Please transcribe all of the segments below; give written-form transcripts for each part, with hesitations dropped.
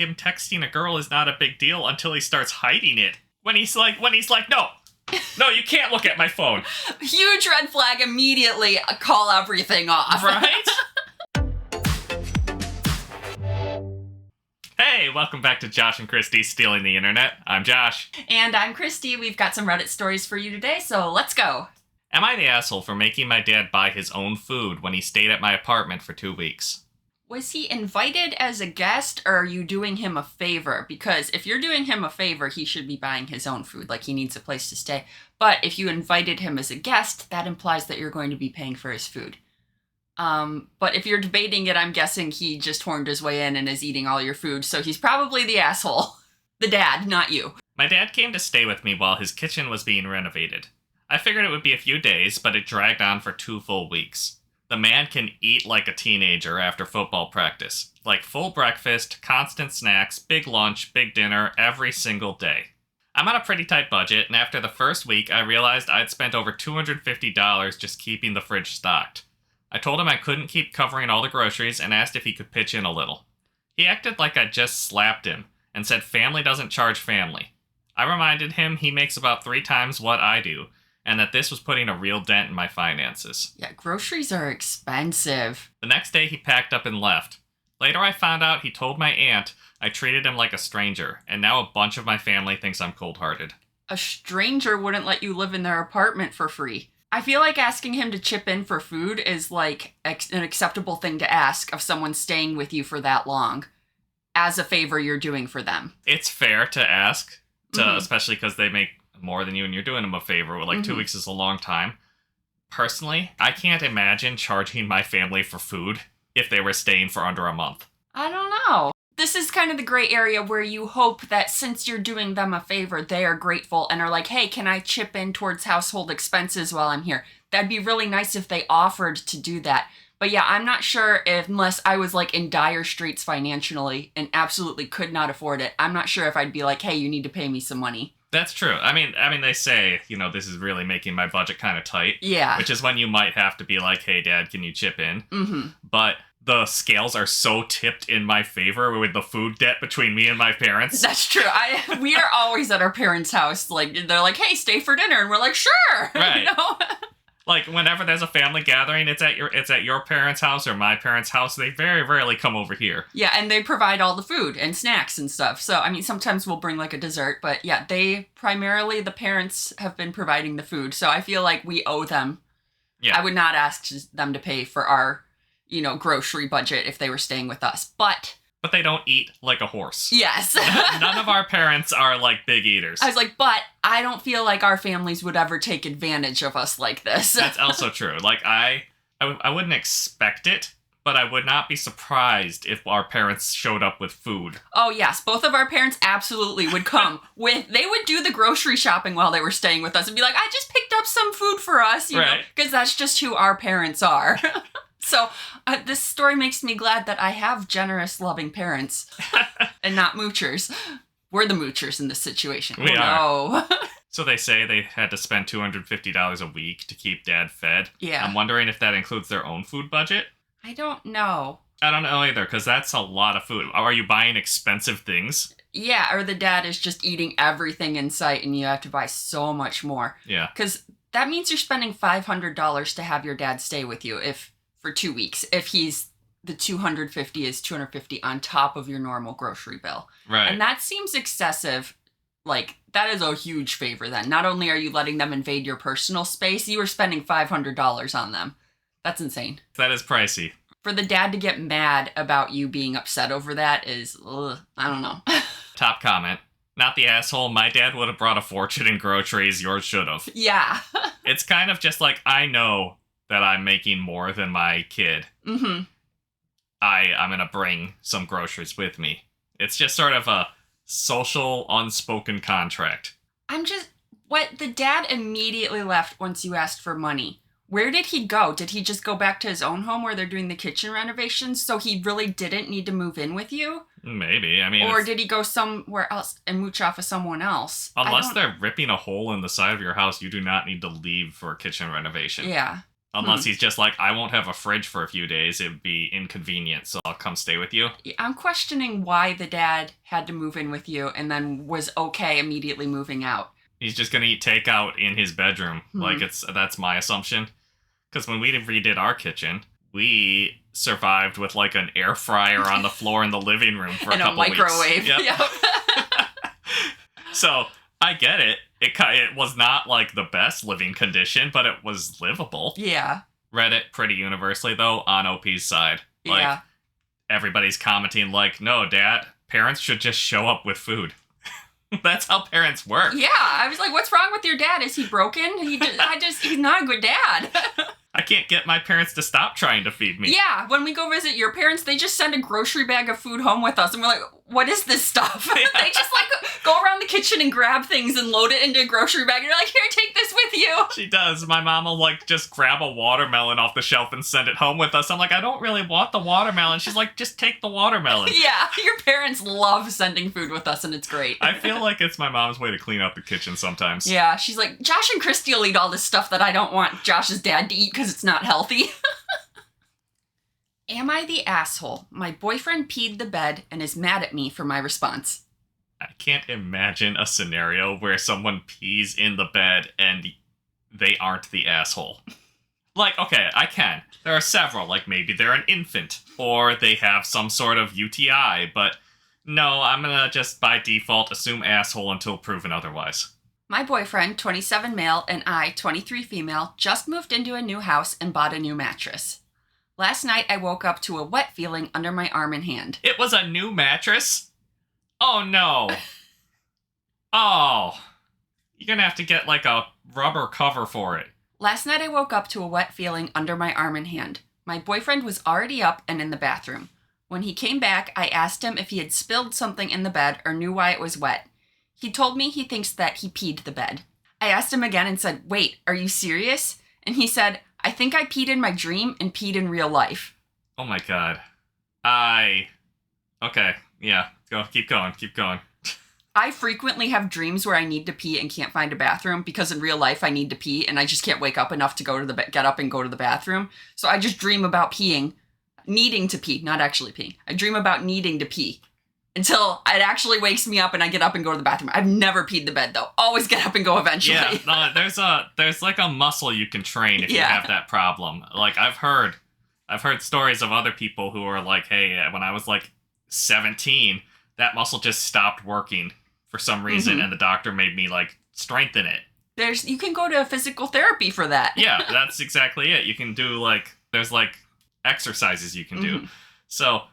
him texting a girl is not a big deal until he starts hiding it. When he's like, no, you can't look at my phone. Huge red flag, immediately call everything off. Right? Hey, welcome back to Josh and Kristie Stealing the Internet. I'm Josh. And I'm Kristie. We've got some Reddit stories for you today, so let's go. Am I the asshole for making my dad buy his own food when he stayed at my apartment for 2 weeks? Was he invited as a guest, or are you doing him a favor? Because if you're doing him a favor, he should be buying his own food, like he needs a place to stay. But if you invited him as a guest, that implies that you're going to be paying for his food. But if you're debating it, I'm guessing he just horned his way in and is eating all your food, so he's probably the asshole. The dad, not you. My dad came to stay with me while his kitchen was being renovated. I figured it would be a few days, but it dragged on for 2 full weeks. The man can eat like a teenager after football practice. Like full breakfast, constant snacks, big lunch, big dinner, every single day. I'm on a pretty tight budget, and after the first week, I realized I'd spent over $250 just keeping the fridge stocked. I told him I couldn't keep covering all the groceries and asked if he could pitch in a little. He acted like I just slapped him and said family doesn't charge family. I reminded him he makes about 3 times what I do, and that this was putting a real dent in my finances. Yeah, groceries are expensive. The next day he packed up and left. Later I found out he told my aunt I treated him like a stranger, and now a bunch of my family thinks I'm cold-hearted. A stranger wouldn't let you live in their apartment for free. I feel like asking him to chip in for food is like an acceptable thing to ask of someone staying with you for that long as a favor you're doing for them. It's fair to ask, especially because they make more than you and you're doing them a favor. Like 2 weeks is a long time. Personally, I can't imagine charging my family for food if they were staying for under a month. I don't know. This is kind of the gray area where you hope that since you're doing them a favor, they are grateful and are like, hey, can I chip in towards household expenses while I'm here? That'd be really nice if they offered to do that. But yeah, I'm not sure unless I was like in dire straits financially and absolutely could not afford it, I'm not sure if I'd be like, hey, you need to pay me some money. That's true. I mean, they say, this is really making my budget kind of tight. Yeah. Which is when you might have to be like, hey, Dad, can you chip in? Mm-hmm. But the scales are so tipped in my favor with the food debt between me and my parents. That's true. We are always at our parents' house. Like, they're like, hey, stay for dinner. And we're like, sure. Right. Like, whenever there's a family gathering, it's at your parents' house or my parents' house. They very rarely come over here. Yeah, and they provide all the food and snacks and stuff. So, I mean, sometimes we'll bring, like, a dessert. But, yeah, the parents have been providing the food. So I feel like we owe them. Yeah. I would not ask them to pay for our, grocery budget if they were staying with us. But they don't eat like a horse. Yes. None of our parents are, like, big eaters. I was like, but I don't feel like our families would ever take advantage of us like this. That's also true. Like, I wouldn't expect it, but I would not be surprised if our parents showed up with food. Oh, yes. Both of our parents absolutely would come they would do the grocery shopping while they were staying with us and be like, I just picked up some food for us, right. Because that's just who our parents are. So this story makes me glad that I have generous, loving parents and not moochers. We're the moochers in this situation. We are. No. So they say they had to spend $250 a week to keep Dad fed. Yeah. I'm wondering if that includes their own food budget. I don't know. I don't know either, because that's a lot of food. Are you buying expensive things? Yeah, or the dad is just eating everything in sight and you have to buy so much more. Yeah. Because that means you're spending $500 to have your dad stay with you for 2 weeks. If he's the $250 is $250 on top of your normal grocery bill. Right. And that seems excessive. Like, that is a huge favor then. Not only are you letting them invade your personal space, you are spending $500 on them. That's insane. That is pricey. For the dad to get mad about you being upset over that is, I don't know. Top comment. Not the asshole. My dad would have brought a fortune in groceries. Yours should have. Yeah. It's kind of just like, I know that I'm making more than my kid. Mm-hmm. I'm going to bring some groceries with me. It's just sort of a social, unspoken contract. The dad immediately left once you asked for money. Where did he go? Did he just go back to his own home where they're doing the kitchen renovations, so he really didn't need to move in with you? Maybe. I mean, or did he go somewhere else and mooch off of someone else? Unless they're ripping a hole in the side of your house, you do not need to leave for a kitchen renovation. Yeah. Unless he's just like, I won't have a fridge for a few days. It would be inconvenient, so I'll come stay with you. I'm questioning why the dad had to move in with you and then was okay immediately moving out. He's just going to eat takeout in his bedroom. That's my assumption. Because when we redid our kitchen, we survived with like an air fryer on the floor in the living room for a couple weeks. And a microwave. Yep. So, I get it. It was not like the best living condition, but it was livable. Yeah. Reddit pretty universally, though, on OP's side. Like, everybody's commenting like, no, Dad, parents should just show up with food. That's how parents work. Yeah, I was like, what's wrong with your dad? Is he broken? He's not a good dad. I can't get my parents to stop trying to feed me. Yeah, when we go visit your parents, they just send a grocery bag of food home with us, and we're like, what is this stuff? They just go around the kitchen and grab things and load it into a grocery bag, and you're like, here, take this with you. She does. My mom will just grab a watermelon off the shelf and send it home with us. I'm like, I don't really want the watermelon. She's like, just take the watermelon. Yeah, your parents love sending food with us, and it's great. I feel like it's my mom's way to clean up the kitchen sometimes. Yeah, she's like, Josh and Kristie will eat all this stuff that I don't want Josh's dad to eat because it's not healthy. Am I the asshole? My boyfriend peed the bed and is mad at me for my response. I can't imagine a scenario where someone pees in the bed and they aren't the asshole. Like, okay, I can. There are several, like maybe they're an infant, or they have some sort of UTI, but no, I'm gonna just by default assume asshole until proven otherwise. My boyfriend, 27 male, and I, 23 female, just moved into a new house and bought a new mattress. Last night, I woke up to a wet feeling under my arm and hand. It was a new mattress? Oh, no. Oh. You're gonna have to get, like, a rubber cover for it. Last night, I woke up to a wet feeling under my arm and hand. My boyfriend was already up and in the bathroom. When he came back, I asked him if he had spilled something in the bed or knew why it was wet. He told me he thinks that he peed the bed. I asked him again and said, wait, are you serious? And he said, I think I peed in my dream and peed in real life. Oh my god. Okay, yeah. Keep going. I frequently have dreams where I need to pee and can't find a bathroom because in real life I need to pee and I just can't wake up enough to get up and go to the bathroom. So I just dream about peeing, needing to pee, not actually peeing. I dream about needing to pee until it actually wakes me up and I get up and go to the bathroom. I've never peed the bed though. Always get up and go eventually. Yeah, no, there's like a muscle you can train if you have that problem. Like I've heard stories of other people who are like, hey, when I was like 17, that muscle just stopped working for some reason, and the doctor made me like strengthen it. You can go to physical therapy for that. Yeah, that's exactly it. You can do there's exercises you can do. So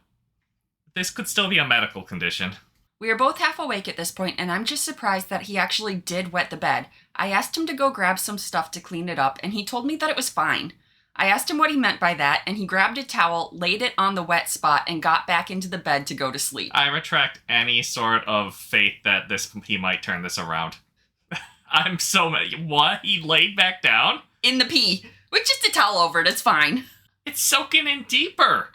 this could still be a medical condition. We are both half awake at this point, and I'm just surprised that he actually did wet the bed. I asked him to go grab some stuff to clean it up, and he told me that it was fine. I asked him what he meant by that, and he grabbed a towel, laid it on the wet spot, and got back into the bed to go to sleep. I retract any sort of faith that he might turn this around. I'm so mad. What? He laid back down? In the pee. With just a towel over it, it's fine. It's soaking in deeper.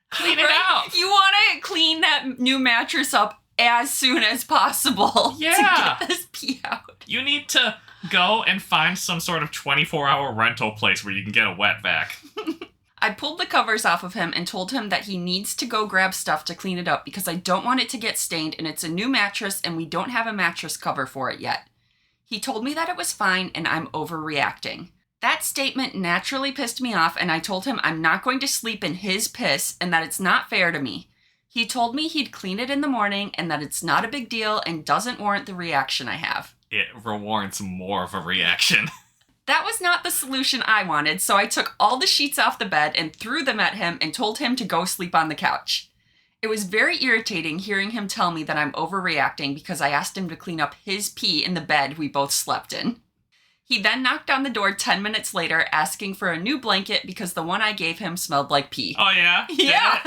Clean it out. You want to clean that new mattress up as soon as possible. Yeah. To get this pee out. You need to go and find some sort of 24-hour rental place where you can get a wet vac. I pulled the covers off of him and told him that he needs to go grab stuff to clean it up because I don't want it to get stained and it's a new mattress and we don't have a mattress cover for it yet. He told me that it was fine and I'm overreacting. That statement naturally pissed me off and I told him I'm not going to sleep in his piss and that it's not fair to me. He told me he'd clean it in the morning and that it's not a big deal and doesn't warrant the reaction I have. It warrants more of a reaction. That was not the solution I wanted, so I took all the sheets off the bed and threw them at him and told him to go sleep on the couch. It was very irritating hearing him tell me that I'm overreacting because I asked him to clean up his pee in the bed we both slept in. He then knocked on the door 10 minutes later asking for a new blanket because the one I gave him smelled like pee. Oh, yeah? Yeah.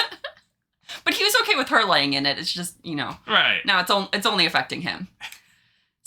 But he was okay with her laying in it. It's just, Right. Now it's only affecting him.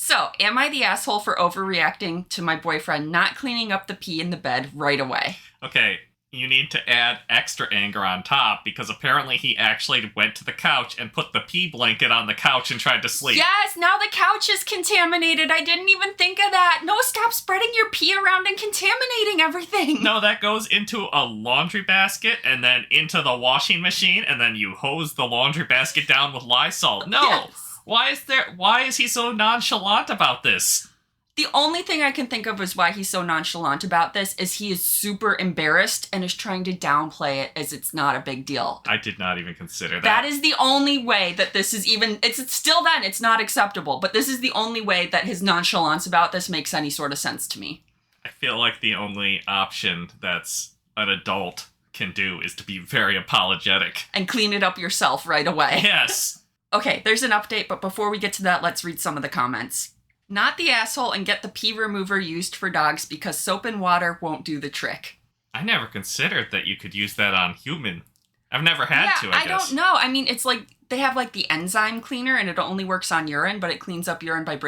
So, am I the asshole for overreacting to my boyfriend not cleaning up the pee in the bed right away? Okay, you need to add extra anger on top because apparently he actually went to the couch and put the pee blanket on the couch and tried to sleep. Yes, now the couch is contaminated. I didn't even think of that. No, stop spreading your pee around and contaminating everything. No, that goes into a laundry basket and then into the washing machine, and then you hose the laundry basket down with Lysol. No. Yes. Why is he so nonchalant about this? The only thing I can think of is why he's so nonchalant about this is he is super embarrassed and is trying to downplay it as it's not a big deal. I did not even consider that. That is the only way that this is even, it's still then, it's not acceptable, but this is the only way that his nonchalance about this makes any sort of sense to me. I feel like the only option that's an adult can do is to be very apologetic. And clean it up yourself right away. Yes. Okay, there's an update, but before we get to that, let's read some of the comments. Not the asshole and get the pee remover used for dogs because soap and water won't do the trick. I never considered that you could use that on human. I've never had to, I guess. Don't know. I mean, it's like they have like the enzyme cleaner and it only works on urine, but it cleans up urine by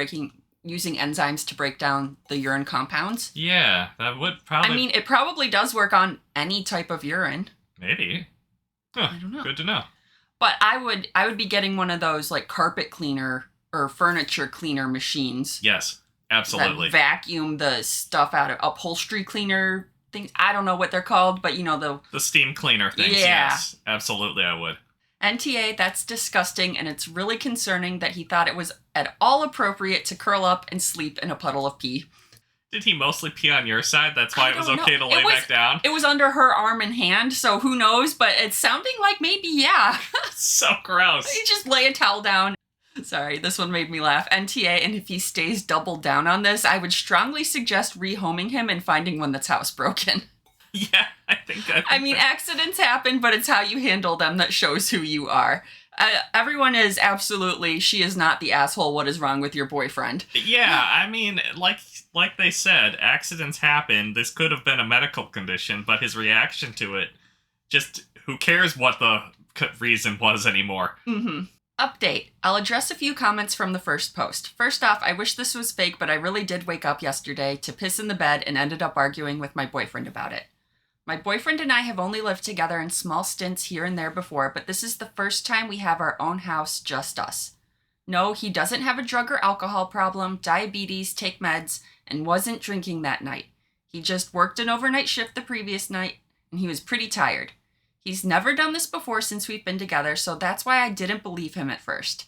using enzymes to break down the urine compounds. Yeah, that would probably... I mean, it probably does work on any type of urine. Maybe. Huh, I don't know. Good to know. But I would be getting one of those like carpet cleaner or furniture cleaner machines. Yes, absolutely. That vacuum the stuff out of upholstery cleaner things. I don't know what they're called, but you know the steam cleaner things. Yeah. Yes, absolutely I would. NTA, that's disgusting, and it's really concerning that he thought it was at all appropriate to curl up and sleep in a puddle of pee. Did he mostly pee on your side? That's why it was okay to lay back down? It was under her arm and hand, so who knows, but it's sounding like maybe, yeah. So gross. You just lay a towel down. Sorry, this one made me laugh. NTA, and if he stays doubled down on this, I would strongly suggest rehoming him and finding one that's housebroken. Yeah, I think I mean, accidents happen, but it's how you handle them that shows who you are. Everyone is absolutely, she is not the asshole, what is wrong with your boyfriend? Yeah, I mean, like they said, accidents happen. This could have been a medical condition, but his reaction to it, just who cares what the reason was anymore. Mm-hmm. Update. I'll address a few comments from the first post. First off, I wish this was fake, but I really did wake up yesterday to piss in the bed and ended up arguing with my boyfriend about it. My boyfriend and I have only lived together in small stints here and there before, but this is the first time we have our own house, just us. No, he doesn't have a drug or alcohol problem, diabetes, take meds, and wasn't drinking that night. He just worked an overnight shift the previous night, and he was pretty tired. He's never done this before since we've been together, so that's why I didn't believe him at first.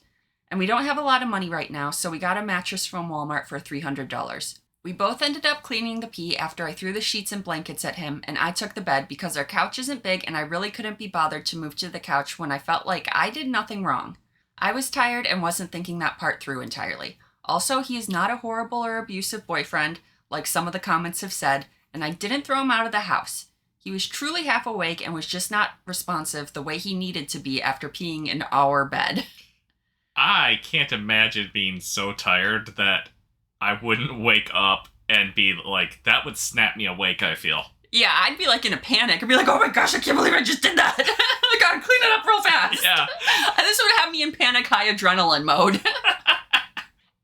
And we don't have a lot of money right now, so we got a mattress from Walmart for $300. We both ended up cleaning the pee after I threw the sheets and blankets at him, and I took the bed because our couch isn't big and I really couldn't be bothered to move to the couch when I felt like I did nothing wrong. I was tired and wasn't thinking that part through entirely. Also, he is not a horrible or abusive boyfriend, like some of the comments have said, and I didn't throw him out of the house. He was truly half awake and was just not responsive the way he needed to be after peeing in our bed. I can't imagine being so tired that I wouldn't wake up and be like, that would snap me awake, I feel. Yeah, I'd be like in a panic. I'd be like, oh my gosh, I can't believe I just did that. I gotta clean it up real fast. Yeah. And this would have me in panic, high adrenaline mode.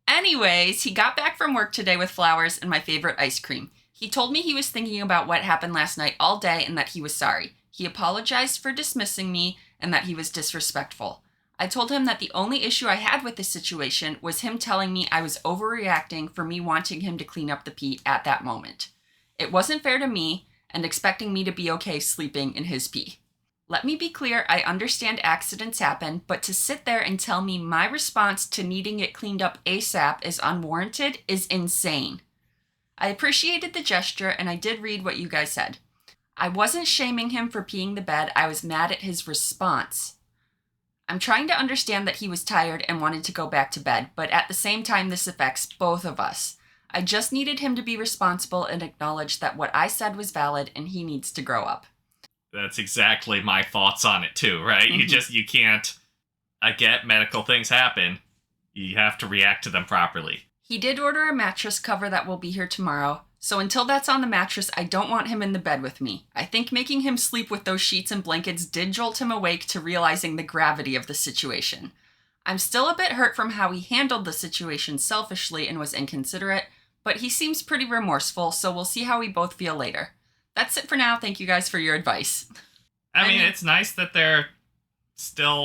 Anyways, he got back from work today with flowers and my favorite ice cream. He told me he was thinking about what happened last night all day and that he was sorry. He apologized for dismissing me and that he was disrespectful. I told him that the only issue I had with this situation was him telling me I was overreacting for me wanting him to clean up the pee at that moment. It wasn't fair to me and expecting me to be okay sleeping in his pee. Let me be clear, I understand accidents happen, but to sit there and tell me my response to needing it cleaned up ASAP is unwarranted is insane. I appreciated the gesture, and I did read what you guys said. I wasn't shaming him for peeing the bed, I was mad at his response. I'm trying to understand that he was tired and wanted to go back to bed, but at the same time this affects both of us. I just needed him to be responsible and acknowledge that what I said was valid and he needs to grow up. That's exactly my thoughts on it too, right? Mm-hmm. You can't, I get medical things happen, you have to react to them properly. He did order a mattress cover that will be here tomorrow, so until that's on the mattress, I don't want him in the bed with me. I think making him sleep with those sheets and blankets did jolt him awake to realizing the gravity of the situation. I'm still a bit hurt from how he handled the situation selfishly and was inconsiderate, but he seems pretty remorseful, so we'll see how we both feel later. That's it for now. Thank you guys for your advice. I mean, it's nice that they're still,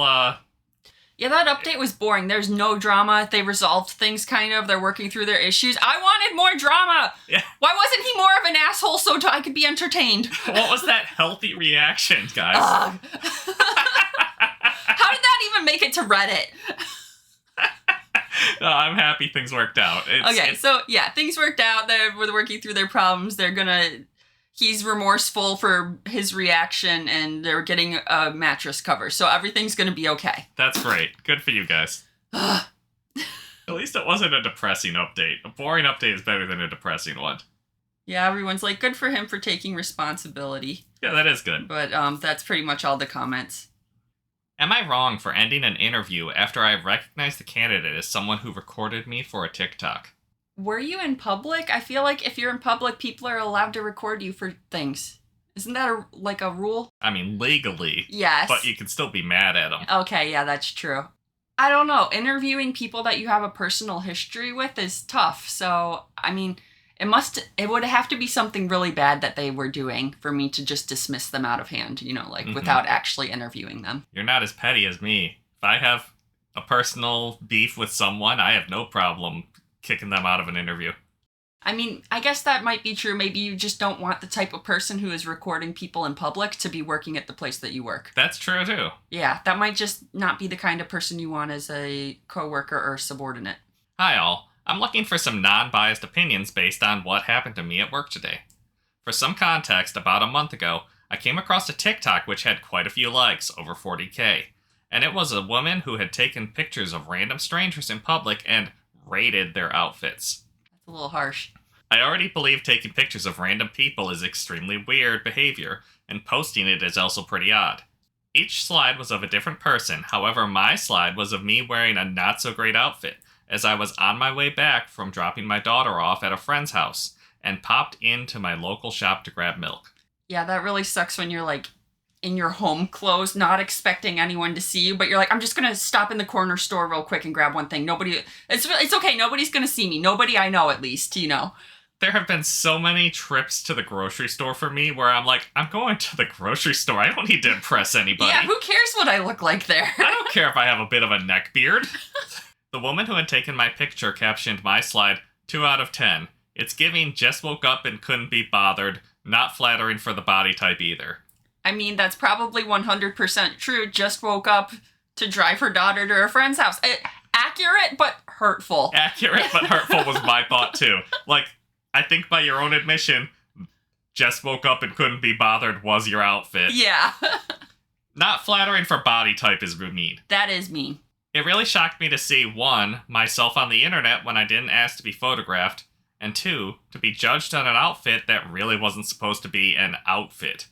Yeah, that update was boring. There's no drama. They resolved things, kind of. They're working through their issues. I wanted more drama. Yeah. Why wasn't he more of an asshole so I could be entertained? What was that healthy reaction, guys? How did that even make it to Reddit? No, I'm happy things worked out. So yeah, things worked out. They're working through their problems. He's remorseful for his reaction, and they're getting a mattress cover. So everything's gonna be okay. That's great. Good for you guys. At least it wasn't a depressing update. A boring update is better than a depressing one. Yeah, everyone's like, good for him for taking responsibility. Yeah, that is good. But that's pretty much all the comments. Am I wrong for ending an interview after I recognized the candidate as someone who recorded me for a TikTok? Were you in public? I feel like if you're in public, people are allowed to record you for things. Isn't that a rule? I mean, legally. Yes. But you can still be mad at them. Okay, yeah, that's true. I don't know. Interviewing people that you have a personal history with is tough. So, I mean, it would have to be something really bad that they were doing for me to just dismiss them out of hand, without actually interviewing them. You're not as petty as me. If I have a personal beef with someone, I have no problem kicking them out of an interview. I mean, I guess that might be true. Maybe you just don't want the type of person who is recording people in public to be working at the place that you work. That's true, too. Yeah, that might just not be the kind of person you want as a coworker or subordinate. Hi, all. I'm looking for some non-biased opinions based on what happened to me at work today. For some context, about a month ago, I came across a TikTok which had quite a few likes, over 40K. And it was a woman who had taken pictures of random strangers in public and rated their outfits. That's a little harsh. I already believe taking pictures of random people is extremely weird behavior, and posting it is also pretty odd. Each slide was of a different person, however my slide was of me wearing a not-so-great outfit, as I was on my way back from dropping my daughter off at a friend's house, and popped into my local shop to grab milk. Yeah, that really sucks when you're in your home clothes, not expecting anyone to see you, but you're like, I'm just gonna stop in the corner store real quick and grab one thing. It's okay, nobody's gonna see me. Nobody I know, at least, There have been so many trips to the grocery store for me where I'm like, I'm going to the grocery store. I don't need to impress anybody. Yeah, who cares what I look like there? I don't care if I have a bit of a neck beard. The woman who had taken my picture captioned my slide, 2 out of 10. It's giving just woke up and couldn't be bothered. Not flattering for the body type either. I mean, that's probably 100% true. Just woke up to drive her daughter to her friend's house. Accurate, but hurtful. Accurate, but hurtful was my thought, too. Like, I think by your own admission, just woke up and couldn't be bothered was your outfit. Yeah. Not flattering for body type is mean. That is mean. It really shocked me to see, 1, myself on the internet when I didn't ask to be photographed, and 2, to be judged on an outfit that really wasn't supposed to be an outfit.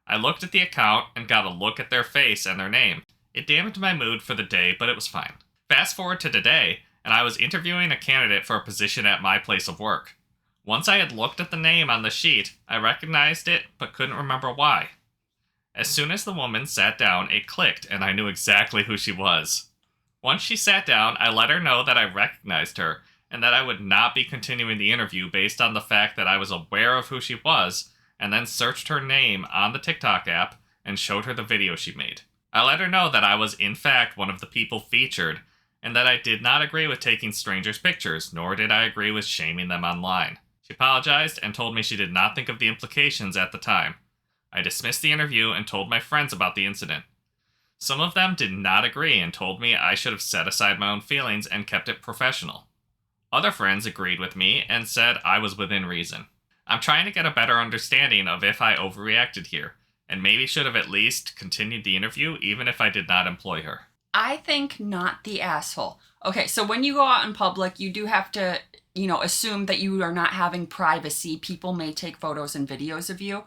I looked at the account and got a look at their face and their name. It dampened my mood for the day, but it was fine. Fast forward to today, and I was interviewing a candidate for a position at my place of work. Once I had looked at the name on the sheet, I recognized it, but couldn't remember why. As soon as the woman sat down, it clicked, and I knew exactly who she was. Once she sat down, I let her know that I recognized her, and that I would not be continuing the interview based on the fact that I was aware of who she was, and then searched her name on the TikTok app and showed her the video she made. I let her know that I was in fact one of the people featured, and that I did not agree with taking strangers' pictures, nor did I agree with shaming them online. She apologized and told me she did not think of the implications at the time. I dismissed the interview and told my friends about the incident. Some of them did not agree and told me I should have set aside my own feelings and kept it professional. Other friends agreed with me and said I was within reason. I'm trying to get a better understanding of if I overreacted here, and maybe should have at least continued the interview even if I did not employ her. I think not the asshole. Okay, so when you go out in public, you do have to, assume that you are not having privacy. People may take photos and videos of you.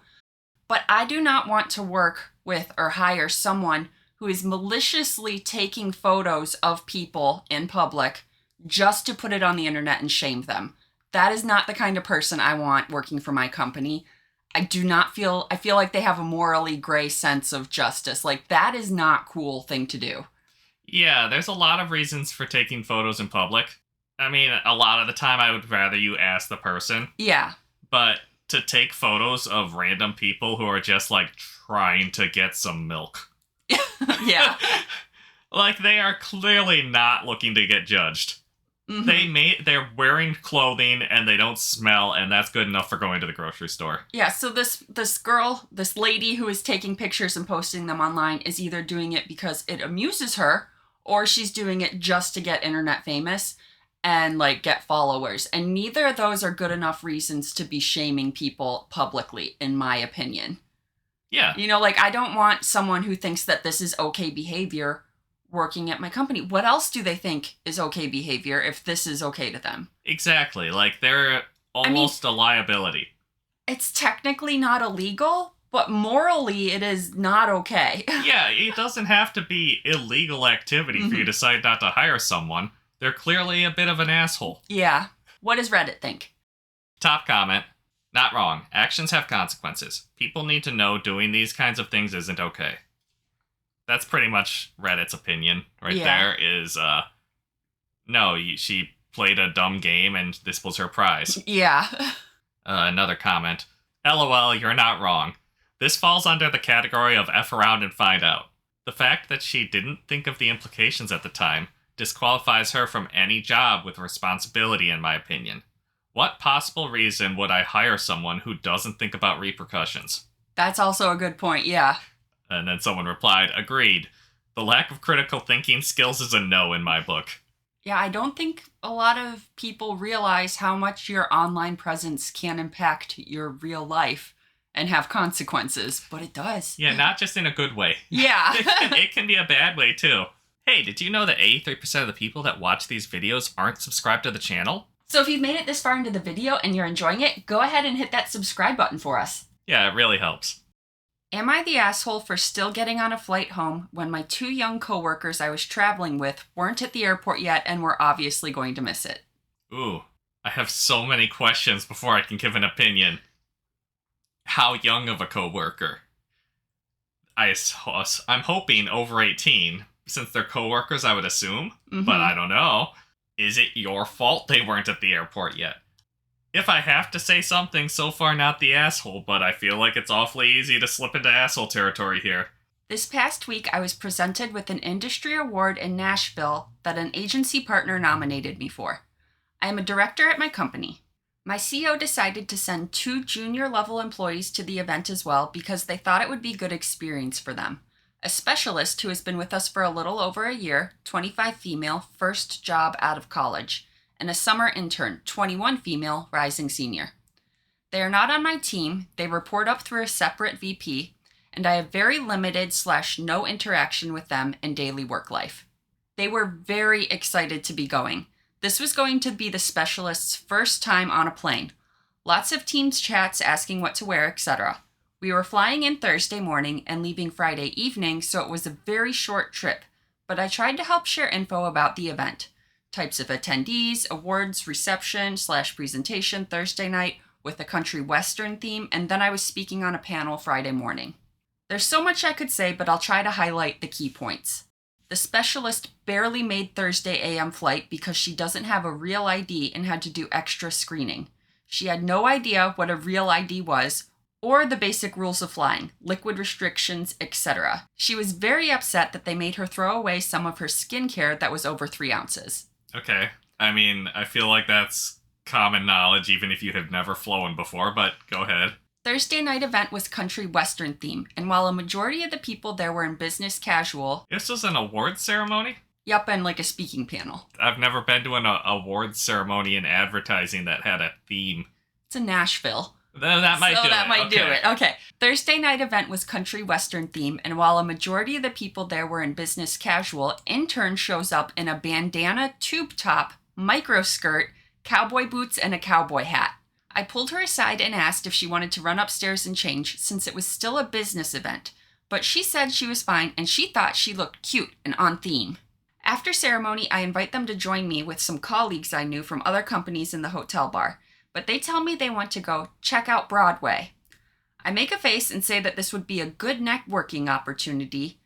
But I do not want to work with or hire someone who is maliciously taking photos of people in public just to put it on the internet and shame them. That is not the kind of person I want working for my company. I feel like they have a morally gray sense of justice. Like, that is not a cool thing to do. Yeah, there's a lot of reasons for taking photos in public. I mean, a lot of the time I would rather you ask the person. Yeah. But to take photos of random people who are just, like, trying to get some milk. Yeah. Like, they are clearly not looking to get judged. Mm-hmm. They're wearing clothing and they don't smell, and that's good enough for going to the grocery store. Yeah, so this lady who is taking pictures and posting them online is either doing it because it amuses her, or she's doing it just to get internet famous and, like, get followers. And neither of those are good enough reasons to be shaming people publicly, in my opinion. Yeah. You know, like, I don't want someone who thinks that this is okay behavior working at my company. What else do they think is okay behavior if this is okay to them? Exactly. Like, they're almost a liability. It's technically not illegal, but morally it is not okay. Yeah, it doesn't have to be illegal activity for you to decide not to hire someone. They're clearly a bit of an asshole. Yeah. What does Reddit think? Top comment. Not wrong. Actions have consequences. People need to know doing these kinds of things isn't okay. That's pretty much Reddit's opinion right there is, she played a dumb game and this was her prize. Yeah. Another comment. LOL, you're not wrong. This falls under the category of F around and find out. The fact that she didn't think of the implications at the time disqualifies her from any job with responsibility, in my opinion. What possible reason would I hire someone who doesn't think about repercussions? That's also a good point, yeah. And then someone replied, agreed. The lack of critical thinking skills is a no in my book. Yeah, I don't think a lot of people realize how much your online presence can impact your real life and have consequences, but it does. Yeah, not just in a good way. Yeah. it can be a bad way, too. Hey, did you know that 83% of the people that watch these videos aren't subscribed to the channel? So if you've made it this far into the video and you're enjoying it, go ahead and hit that subscribe button for us. Yeah, it really helps. Am I the asshole for still getting on a flight home when my 2 young coworkers I was traveling with weren't at the airport yet and were obviously going to miss it? Ooh, I have so many questions before I can give an opinion. How young of a coworker? I'm hoping over 18, since they're coworkers, I would assume, but I don't know. Is it your fault they weren't at the airport yet? If I have to say something, so far not the asshole, but I feel like it's awfully easy to slip into asshole territory here. This past week, I was presented with an industry award in Nashville that an agency partner nominated me for. I am a director at my company. My CEO decided to send 2 junior-level employees to the event as well because they thought it would be good experience for them. A specialist who has been with us for a little over a year, 25 female, first job out of college, and a summer intern, 21 female, rising senior. They are not on my team, they report up through a separate VP, and I have very limited / no interaction with them in daily work life. They were very excited to be going. This was going to be the specialist's first time on a plane. Lots of Teams chats asking what to wear, etc. We were flying in Thursday morning and leaving Friday evening, so it was a very short trip, but I tried to help share info about the event. Types of attendees, awards, reception / presentation Thursday night with a country western theme, and then I was speaking on a panel Friday morning. There's so much I could say, but I'll try to highlight the key points. The specialist barely made Thursday AM flight because she doesn't have a real ID and had to do extra screening. She had no idea what a real ID was, or the basic rules of flying, liquid restrictions, etc. She was very upset that they made her throw away some of her skincare that was over 3 ounces. Okay. I mean, I feel like that's common knowledge even if you have never flown before, but go ahead. Thursday night event was country western theme, and while a majority of the people there were in business casual... This was an awards ceremony? Yup, and like a speaking panel. I've never been to an awards ceremony in advertising that had a theme. It's in Nashville. That might do it. Okay. Thursday night event was country western theme, and while a majority of the people there were in business casual, intern shows up in a bandana tube top, micro skirt, cowboy boots, and a cowboy hat. I pulled her aside and asked if she wanted to run upstairs and change since it was still a business event, but she said she was fine and she thought she looked cute and on theme. After ceremony, I invite them to join me with some colleagues I knew from other companies in the hotel bar, but they tell me they want to go check out Broadway. I make a face and say that this would be a good networking opportunity.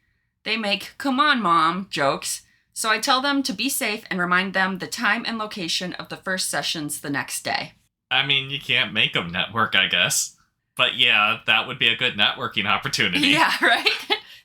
They make "come on, mom" jokes, so I tell them to be safe and remind them the time and location of the first sessions the next day. I mean, you can't make them network, I guess. But yeah, that would be a good networking opportunity. Yeah, right?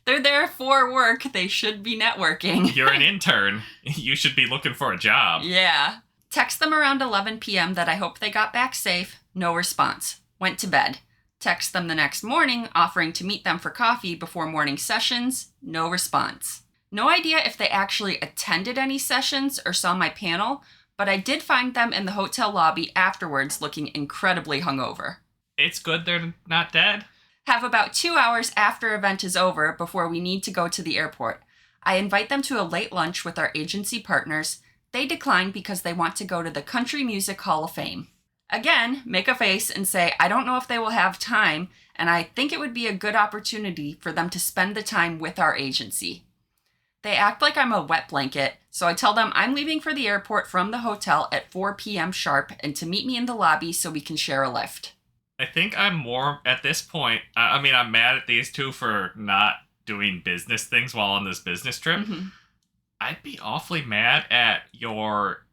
They're there for work. They should be networking. You're an intern. You should be looking for a job. Yeah. Text them around 11 p.m. that I hope they got back safe. No response. Went to bed. Text them the next morning, offering to meet them for coffee before morning sessions. No response. No idea if they actually attended any sessions or saw my panel, but I did find them in the hotel lobby afterwards looking incredibly hungover. It's good they're not dead. Have about 2 hours after event is over before we need to go to the airport. I invite them to a late lunch with our agency partners. They decline because they want to go to the Country Music Hall of Fame. Again, make a face and say, I don't know if they will have time, and I think it would be a good opportunity for them to spend the time with our agency. They act like I'm a wet blanket, so I tell them I'm leaving for the airport from the hotel at 4 p.m. sharp and to meet me in the lobby so we can share a lift. I think I'm more, at this point, I mean, I'm mad at these two for not doing business things while on this business trip. Mm-hmm. I'd be awfully mad at your,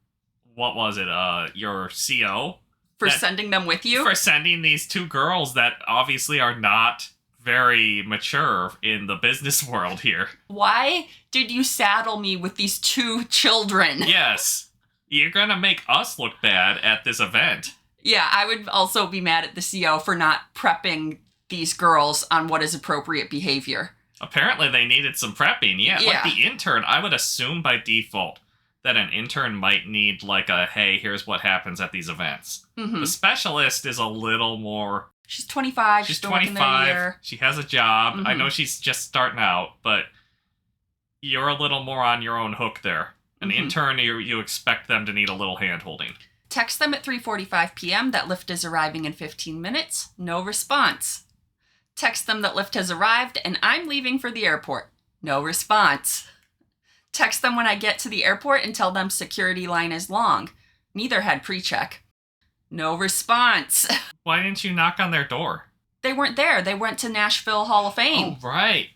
your CO? For sending them with you? For sending these two girls that obviously are not very mature in the business world here. Why did you saddle me with these two children? Yes. You're gonna make us look bad at this event. Yeah, I would also be mad at the CO for not prepping these girls on what is appropriate behavior. Apparently they needed some prepping. Yeah, like the intern, I would assume by default that an intern might need like a, hey, here's what happens at these events. Mm-hmm. The specialist is a little more... She's 25. She's been working there a 25. year. She has a job. Mm-hmm. I know she's just starting out, but you're a little more on your own hook there. An intern, you expect them to need a little hand-holding. Text them at 3:45 p.m. that lift is arriving in 15 minutes. No response. Text them that lift has arrived and I'm leaving for the airport. No response. Text them when I get to the airport and tell them security line is long. Neither had pre-check. No response. Why didn't you knock on their door? They weren't there. They went to Nashville Hall of Fame. Oh, right.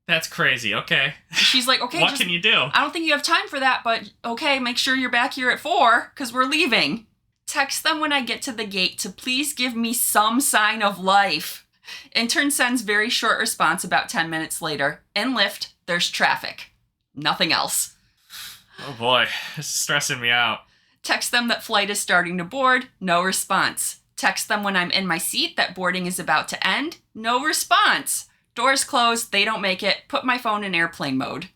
That's crazy. Okay. She's like, okay, what can you do? I don't think you have time for that, but okay, make sure you're back here at 4 because we're leaving. Text them when I get to the gate to please give me some sign of life. Intern sends very short response about 10 minutes later. In lift, there's traffic. Nothing else. Oh boy, this is stressing me out. Text them that flight is starting to board. No response. Text them when I'm in my seat that boarding is about to end. No response. Doors closed. They don't make it. Put my phone in airplane mode.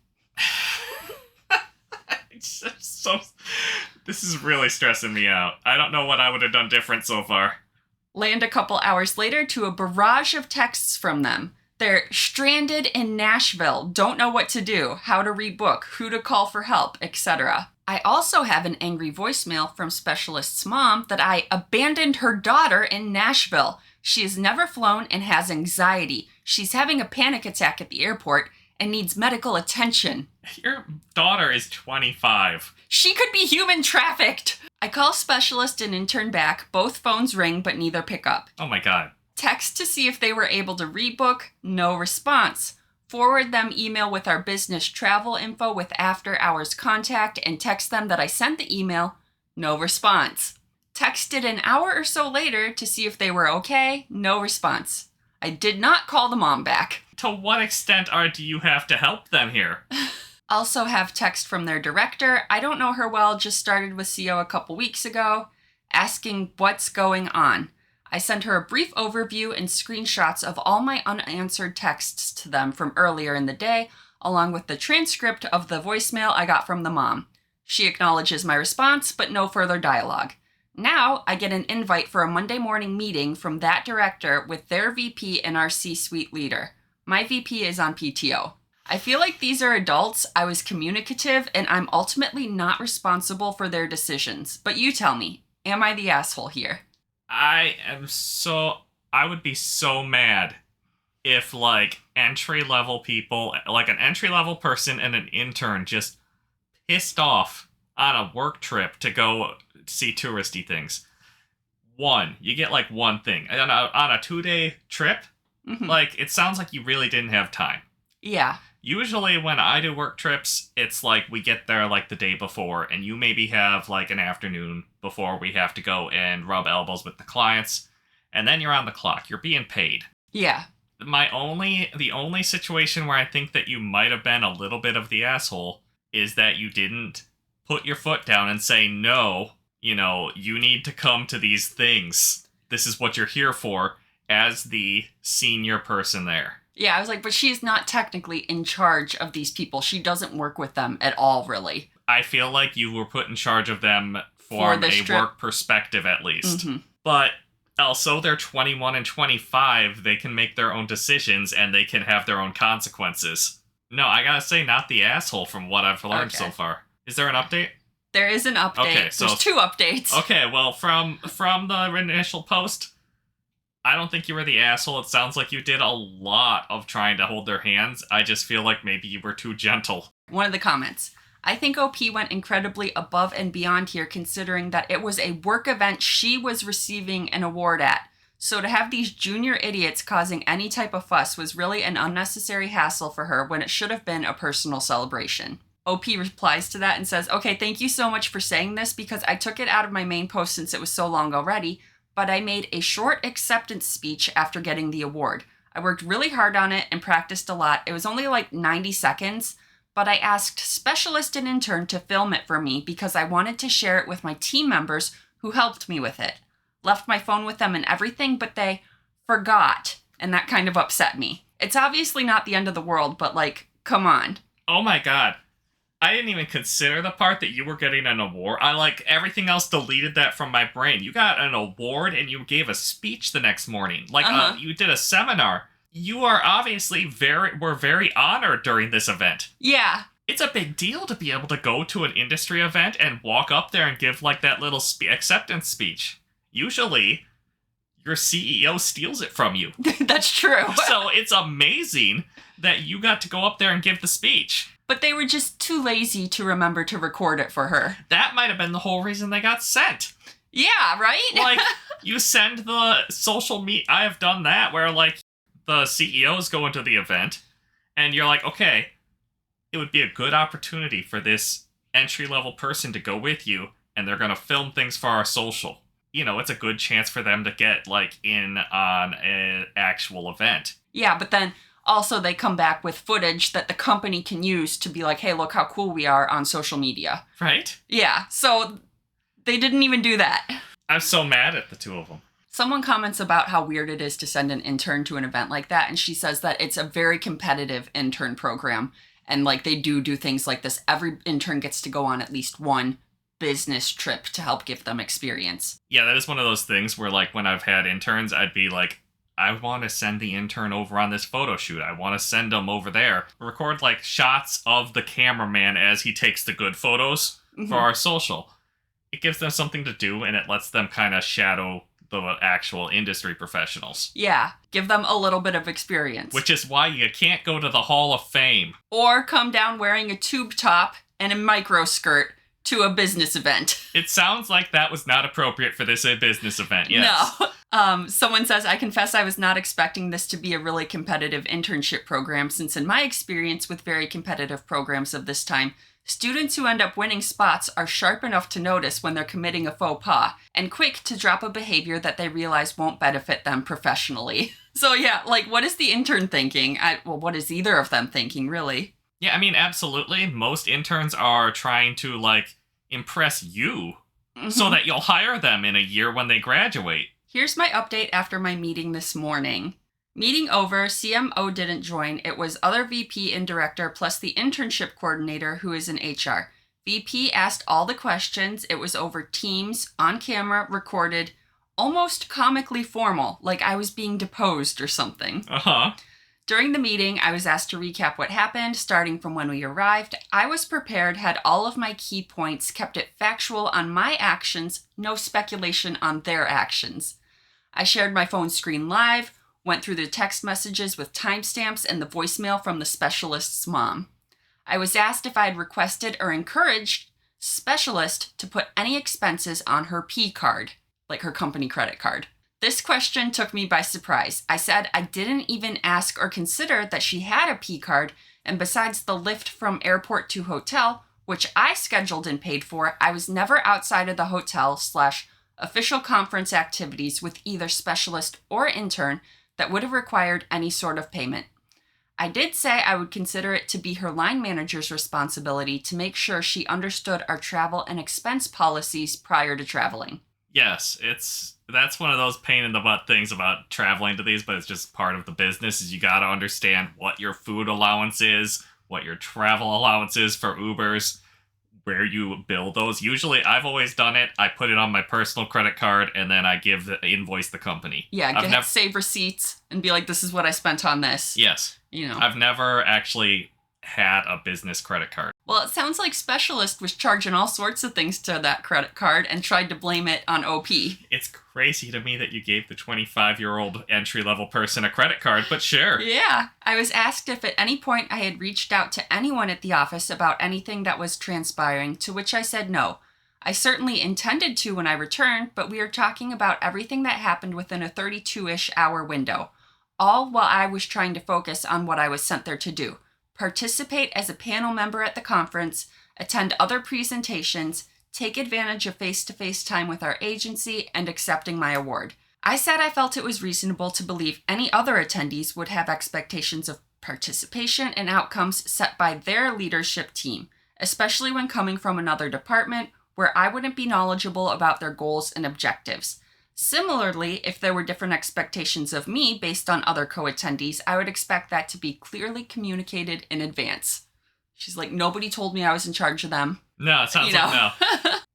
This is really stressing me out. I don't know what I would have done different so far. Land a couple hours later to a barrage of texts from them. They're stranded in Nashville, don't know what to do, how to rebook, who to call for help, etc. I also have an angry voicemail from Specialist's mom that I abandoned her daughter in Nashville. She has never flown and has anxiety. She's having a panic attack at the airport and needs medical attention. Your daughter is 25. She could be human trafficked. I call Specialist and intern back. Both phones ring, but neither pick up. Oh my god. Text to see if they were able to rebook. No response. Forward them email with our business travel info with after hours contact and text them that I sent the email. No response. Texted an hour or so later to see if they were okay. No response. I did not call the mom back. To what extent do you have to help them here? Also have text from their director. I don't know her well, just started with CO a couple weeks ago, asking what's going on. I sent her a brief overview and screenshots of all my unanswered texts to them from earlier in the day, along with the transcript of the voicemail I got from the mom. She acknowledges my response, but no further dialogue. Now, I get an invite for a Monday morning meeting from that director with their VP and our C-suite leader. My VP is on PTO. I feel like these are adults, I was communicative, and I'm ultimately not responsible for their decisions. But you tell me, am I the asshole here? I would be so mad if, like, entry-level people, like an entry-level person and an intern just pissed off on a work trip to go see touristy things. You get, like, one thing. On a 2-day trip, like, it sounds like you really didn't have time. Yeah. Usually when I do work trips, it's like we get there like the day before, and you maybe have like an afternoon before we have to go and rub elbows with the clients, and then you're on the clock. You're being paid. Yeah. The only situation where I think that you might have been a little bit of the asshole is that you didn't put your foot down and say, no, you need to come to these things. This is what you're here for, as the senior person there. Yeah, I was like, but she's not technically in charge of these people. She doesn't work with them at all, really. I feel like you were put in charge of them from a work perspective, at least. Mm-hmm. But also, they're 21 and 25. They can make their own decisions, and they can have their own consequences. No, I gotta say, not the asshole from what I've learned so far. Is there an update? There is an update. Okay, so there's 2 updates. Okay, well, from the initial post, I don't think you were the asshole. It sounds like you did a lot of trying to hold their hands. I just feel like maybe you were too gentle. One of the comments. I think OP went incredibly above and beyond here, considering that it was a work event she was receiving an award at. So to have these junior idiots causing any type of fuss was really an unnecessary hassle for her when it should have been a personal celebration. OP replies to that and says, okay, thank you so much for saying this because I took it out of my main post since it was so long already, but I made a short acceptance speech after getting the award. I worked really hard on it and practiced a lot. It was only like 90 seconds, but I asked specialist and intern to film it for me because I wanted to share it with my team members who helped me with it. Left my phone with them and everything, but they forgot, and that kind of upset me. It's obviously not the end of the world, but like, come on. Oh my god. I didn't even consider the part that you were getting an award. Everything else deleted that from my brain. You got an award and you gave a speech the next morning. You did a seminar. You are obviously very honored during this event. Yeah. It's a big deal to be able to go to an industry event and walk up there and give like that little acceptance speech. Usually, your CEO steals it from you. That's true. So it's amazing that you got to go up there and give the speech. But they were just too lazy to remember to record it for her. That might have been the whole reason they got sent. Yeah, right? Like, you send the social media... I have done that, where, like, the CEOs go into the event, and you're like, okay, it would be a good opportunity for this entry-level person to go with you, and they're going to film things for our social. It's a good chance for them to get, like, in on an actual event. Yeah, but then... also, they come back with footage that the company can use to be like, hey, look how cool we are on social media. Right? Yeah, so they didn't even do that. I'm so mad at the 2 of them. Someone comments about how weird it is to send an intern to an event like that, and she says that it's a very competitive intern program, and like they do things like this. Every intern gets to go on at least one business trip to help give them experience. Yeah, that is one of those things where, like, when I've had interns, I'd be like, I want to send the intern over on this photo shoot. I want to send them over there. Record, like, shots of the cameraman as he takes the good photos for our social. It gives them something to do, and it lets them kind of shadow the actual industry professionals. Yeah, give them a little bit of experience. Which is why you can't go to the Hall of Fame. Or come down wearing a tube top and a micro skirt to a business event. It sounds like that was not appropriate for this business event, yes. No. Someone says, I confess I was not expecting this to be a really competitive internship program, since in my experience with very competitive programs of this time, students who end up winning spots are sharp enough to notice when they're committing a faux pas, and quick to drop a behavior that they realize won't benefit them professionally. So yeah, like, what is the intern thinking? What is either of them thinking, really? Yeah, I mean, absolutely. Most interns are trying to, like, impress you so that you'll hire them in a year when they graduate. Here's my update after my meeting this morning. Meeting over, CMO didn't join. It was other VP and director plus the internship coordinator who is in HR. VP asked all the questions. It was over Teams, on camera, recorded, almost comically formal, like I was being deposed or something. Uh-huh. During the meeting, I was asked to recap what happened, starting from when we arrived. I was prepared, had all of my key points, kept it factual on my actions, no speculation on their actions. I shared my phone screen live, went through the text messages with timestamps and the voicemail from the specialist's mom. I was asked if I had requested or encouraged specialist to put any expenses on her P card, like her company credit card. This question took me by surprise. I said I didn't even ask or consider that she had a P card And besides the lift from airport to hotel, which I scheduled and paid for, I was never outside of the hotel/official conference activities with either specialist or intern that would have required any sort of payment. I did say I would consider it to be her line manager's responsibility to make sure she understood our travel and expense policies prior to traveling. Yes, that's one of those pain in the butt things about traveling to these, but it's just part of the business, is you gotta understand what your food allowance is, what your travel allowance is for Ubers, where you bill those. Usually, I've always done it. I put it on my personal credit card, and then I invoice the company. Yeah, save receipts and be like, this is what I spent on this. Yes. I've never actually had a business credit card. Well, it sounds like Specialist was charging all sorts of things to that credit card and tried to blame it on OP. It's crazy to me that you gave the 25-year-old entry-level person a credit card, but sure. Yeah. I was asked if at any point I had reached out to anyone at the office about anything that was transpiring, to which I said no. I certainly intended to when I returned, but we are talking about everything that happened within a 32-ish hour window, all while I was trying to focus on what I was sent there to do. Participate as a panel member at the conference, attend other presentations, take advantage of face-to-face time with our agency, and accepting my award. I said I felt it was reasonable to believe any other attendees would have expectations of participation and outcomes set by their leadership team, especially when coming from another department where I wouldn't be knowledgeable about their goals and objectives. Similarly, if there were different expectations of me based on other co-attendees, I would expect that to be clearly communicated in advance. She's like, nobody told me I was in charge of them. No, it sounds like no.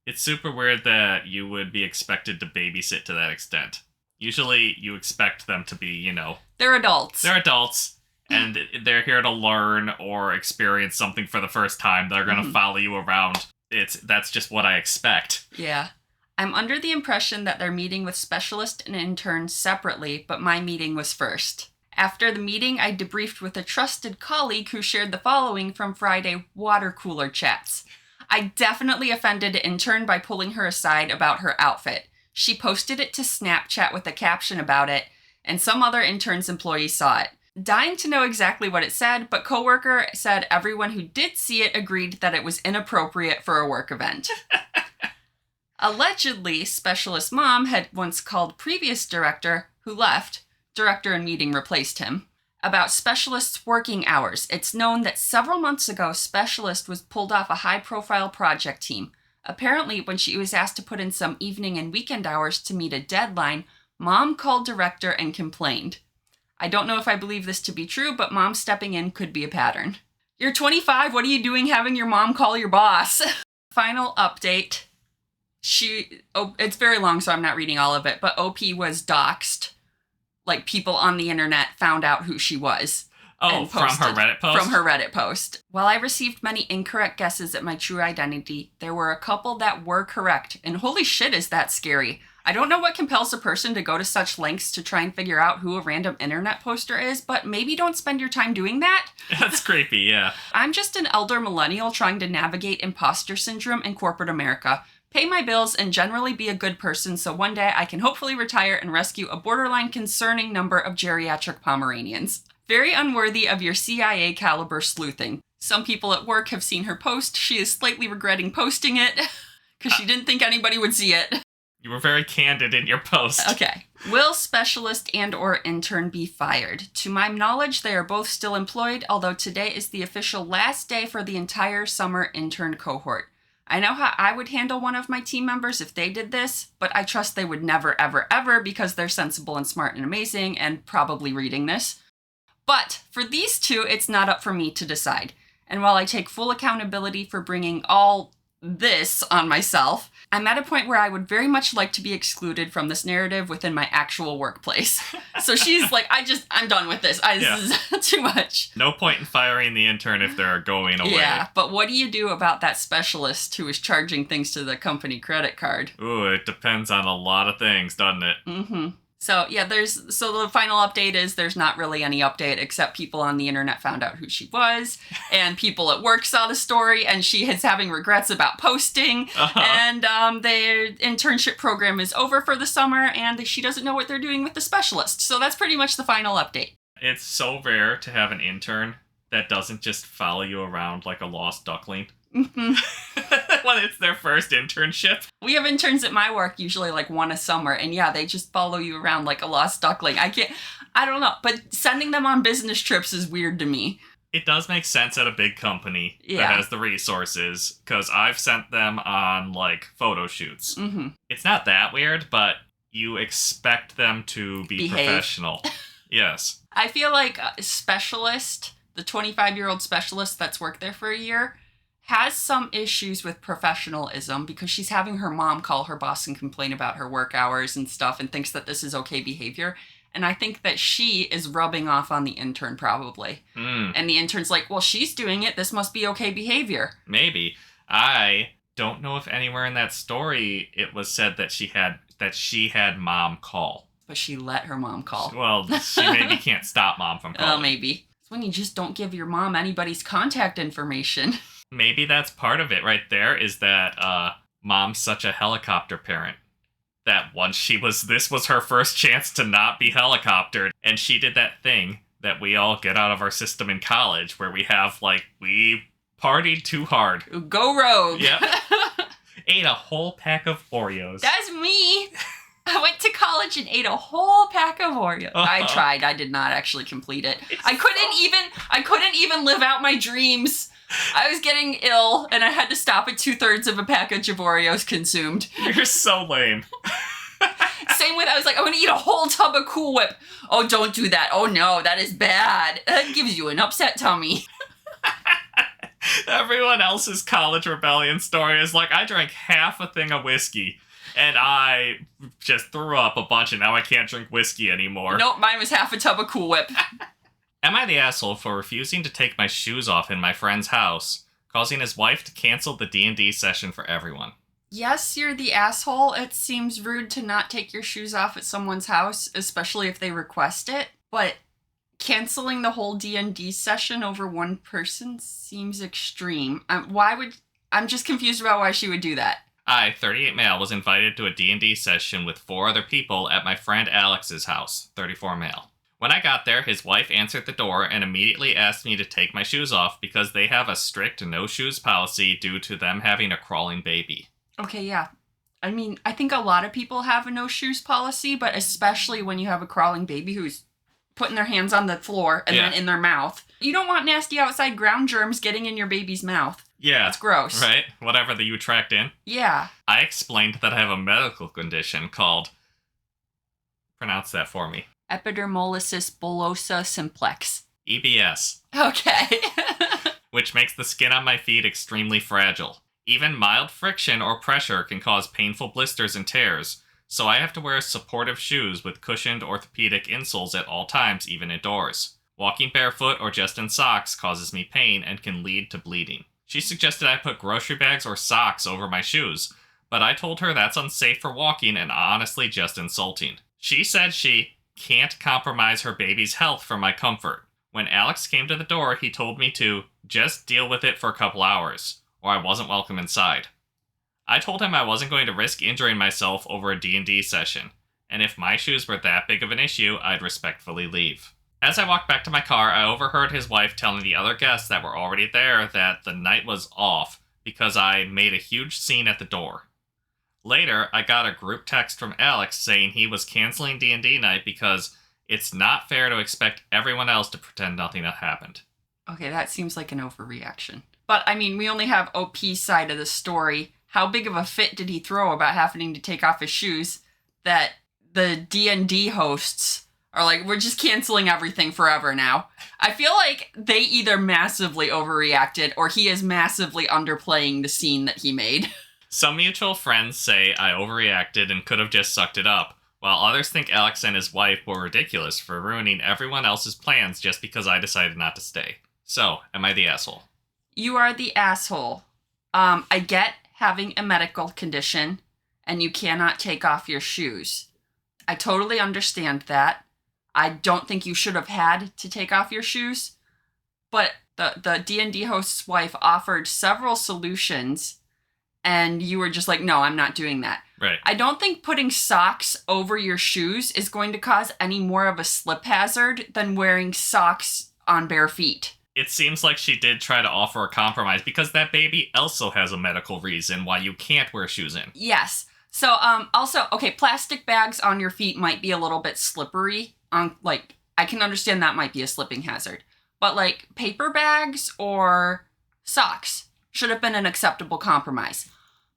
It's super weird that you would be expected to babysit to that extent. Usually you expect them to be, They're adults. They're adults, and they're here to learn or experience something for the first time. They're going to follow you around. That's just what I expect. Yeah. I'm under the impression that they're meeting with specialist and intern separately, but my meeting was first. After the meeting, I debriefed with a trusted colleague who shared the following from Friday water cooler chats. I definitely offended the intern by pulling her aside about her outfit. She posted it to Snapchat with a caption about it, and some other intern's employees saw it. Dying to know exactly what it said, but coworker said everyone who did see it agreed that it was inappropriate for a work event. Allegedly, Specialist Mom had once called previous director, who left, director in meeting replaced him, about Specialist's working hours. It's known that several months ago, Specialist was pulled off a high-profile project team. Apparently, when she was asked to put in some evening and weekend hours to meet a deadline, Mom called director and complained. I don't know if I believe this to be true, but Mom stepping in could be a pattern. You're 25, what are you doing having your mom call your boss? Final update. It's very long, so I'm not reading all of it, but OP was doxxed. Like, people on the internet found out who she was. Oh, from her Reddit post? From her Reddit post. While I received many incorrect guesses at my true identity, there were a couple that were correct. And holy shit, is that scary. I don't know what compels a person to go to such lengths to try and figure out who a random internet poster is, but maybe don't spend your time doing that. That's creepy, yeah. I'm just an elder millennial trying to navigate imposter syndrome in corporate America, pay my bills, and generally be a good person so one day I can hopefully retire and rescue a borderline concerning number of geriatric Pomeranians. Very unworthy of your CIA caliber sleuthing. Some people at work have seen her post. She is slightly regretting posting it because she didn't think anybody would see it. You were very candid in your post. Okay. Will specialist and or intern be fired? To my knowledge, they are both still employed, although today is the official last day for the entire summer intern cohort. I know how I would handle one of my team members if they did this, but I trust they would never, ever, ever because they're sensible and smart and amazing and probably reading this. But for these two, it's not up for me to decide. And while I take full accountability for bringing all this on myself, I'm at a point where I would very much like to be excluded from this narrative within my actual workplace. So she's like, I'm done with this. This is too much. No point in firing the intern if they're going away. Yeah, but what do you do about that specialist who is charging things to the company credit card? Ooh, it depends on a lot of things, doesn't it? Mm-hmm. So, yeah, so the final update is there's not really any update except people on the internet found out who she was, and people at work saw the story, and she is having regrets about posting, and their internship program is over for the summer, and she doesn't know what they're doing with the specialist. So that's pretty much the final update. It's so rare to have an intern that doesn't just follow you around like a lost duckling. Mhm. When it's their first internship. We have interns at my work usually like one a summer, and yeah, they just follow you around like a lost duckling. I don't know, but sending them on business trips is weird to me. It does make sense at a big company Yeah. that has the resources, because I've sent them on, like, photo shoots. Mm-hmm. It's not that weird, but you expect them to be Behave. professional. Yes. I feel like a specialist, the 25-year-old specialist that's worked there for a year, has some issues with professionalism because she's having her mom call her boss and complain about her work hours and stuff and thinks that this is okay behavior. And I think that she is rubbing off on the intern probably. And the intern's like, well, she's doing it. This must be okay behavior. Maybe. I don't know if anywhere in that story it was said that she had mom call. But she let her mom call. Well, she maybe can't stop mom from calling. Oh, maybe. It's when you just don't give your mom anybody's contact information. Maybe that's part of it right there, is that mom's such a helicopter parent that this was her first chance to not be helicoptered, and she did that thing that we all get out of our system in college where we partied too hard. Go rogue. Yep. Ate a whole pack of Oreos. That's me. I went to college and ate a whole pack of Oreos. I tried. I did not actually complete it. I couldn't even live out my dreams. I was getting ill, and I had to stop at 2/3 of a package of Oreos consumed. You're so lame. Same with, I was like, I'm going to eat a whole tub of Cool Whip. Oh, don't do that. Oh, no, that is bad. That gives you an upset tummy. Everyone else's college rebellion story is like, I drank half a thing of whiskey, and I just threw up a bunch, and now I can't drink whiskey anymore. Nope, mine was half a tub of Cool Whip. Am I the asshole for refusing to take my shoes off in my friend's house, causing his wife to cancel the D&D session for everyone? Yes, you're the asshole. It seems rude to not take your shoes off at someone's house, especially if they request it. But canceling the whole D&D session over one person seems extreme. I'm just confused about why she would do that. I, 38 male, was invited to a D&D session with 4 other people at my friend Alex's house, 34 male. When I got there, his wife answered the door and immediately asked me to take my shoes off because they have a strict no-shoes policy due to them having a crawling baby. Okay, yeah. I mean, I think a lot of people have a no-shoes policy, but especially when you have a crawling baby who's putting their hands on the floor and then in their mouth. You don't want nasty outside ground germs getting in your baby's mouth. Yeah. That's gross. Right? Whatever that you tracked in. Yeah. I explained that I have a medical condition called... Pronounce that for me. Epidermolysis bullosa simplex. EBS. Okay. Which makes the skin on my feet extremely fragile. Even mild friction or pressure can cause painful blisters and tears, so I have to wear supportive shoes with cushioned orthopedic insoles at all times, even indoors. Walking barefoot or just in socks causes me pain and can lead to bleeding. She suggested I put grocery bags or socks over my shoes, but I told her that's unsafe for walking and honestly just insulting. She said she can't compromise her baby's health for my comfort. When Alex came to the door, he told me to just deal with it for a couple hours, or I wasn't welcome inside. I told him I wasn't going to risk injuring myself over a D&D session, and if my shoes were that big of an issue, I'd respectfully leave. As I walked back to my car, I overheard his wife telling the other guests that were already there that the night was off because I made a huge scene at the door. Later, I got a group text from Alex saying he was canceling D&D night because it's not fair to expect everyone else to pretend nothing happened. Okay, that seems like an overreaction. But, I mean, we only have OP's side of the story. How big of a fit did he throw about having to take off his shoes that the D&D hosts are like, we're just canceling everything forever now? I feel like they either massively overreacted or he is massively underplaying the scene that he made. Some mutual friends say I overreacted and could have just sucked it up, while others think Alex and his wife were ridiculous for ruining everyone else's plans just because I decided not to stay. So, am I the asshole? You are the asshole. I get having a medical condition and you cannot take off your shoes. I totally understand that. I don't think you should have had to take off your shoes, but the D&D host's wife offered several solutions and you were just like, no, I'm not doing that. Right. I don't think putting socks over your shoes is going to cause any more of a slip hazard than wearing socks on bare feet. It seems like she did try to offer a compromise because that baby also has a medical reason why you can't wear shoes in. Yes. So, also, okay, plastic bags on your feet might be a little bit slippery. I can understand that might be a slipping hazard. But, like, paper bags or socks should have been an acceptable compromise.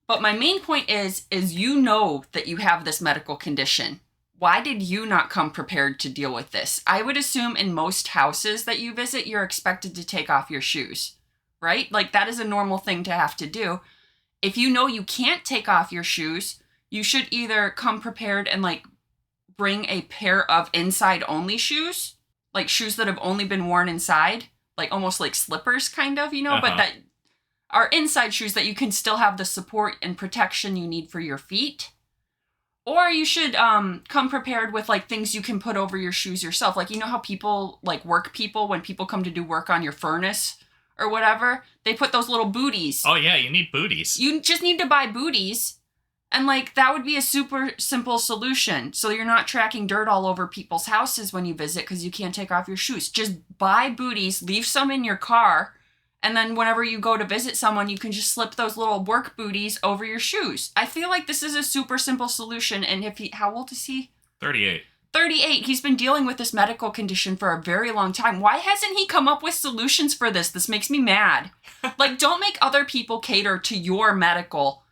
But my main point is you know that you have this medical condition. Why did you not come prepared to deal with this? I would assume in most houses that you visit, you're expected to take off your shoes, right? Like, that is a normal thing to have to do. If you know you can't take off your shoes, you should either come prepared and, like, bring a pair of inside-only shoes, like shoes that have only been worn inside, like almost like slippers, kind of, but that are inside shoes that you can still have the support and protection you need for your feet. Or you should come prepared with, like, things you can put over your shoes yourself. Like, you know how people, like, work people, when people come to do work on your furnace or whatever, they put those little booties. Oh, yeah, you need booties. You just need to buy booties. And, like, that would be a super simple solution. So you're not tracking dirt all over people's houses when you visit because you can't take off your shoes. Just buy booties, leave some in your car, and then whenever you go to visit someone, you can just slip those little work booties over your shoes. I feel like this is a super simple solution. And how old is he? 38. 38. He's been dealing with this medical condition for a very long time. Why hasn't he come up with solutions for this? This makes me mad. Like, don't make other people cater to your medical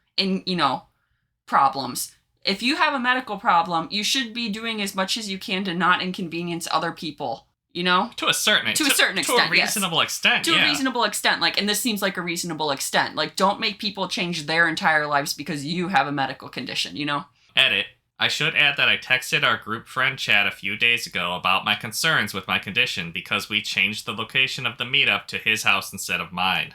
problems. If you have a medical problem, you should be doing as much as you can to not inconvenience other people. To a certain extent. To a reasonable extent, To a reasonable extent. Like, and this seems like a reasonable extent. Like, don't make people change their entire lives because you have a medical condition, Edit. I should add that I texted our group friend chat a few days ago about my concerns with my condition because we changed the location of the meetup to his house instead of mine.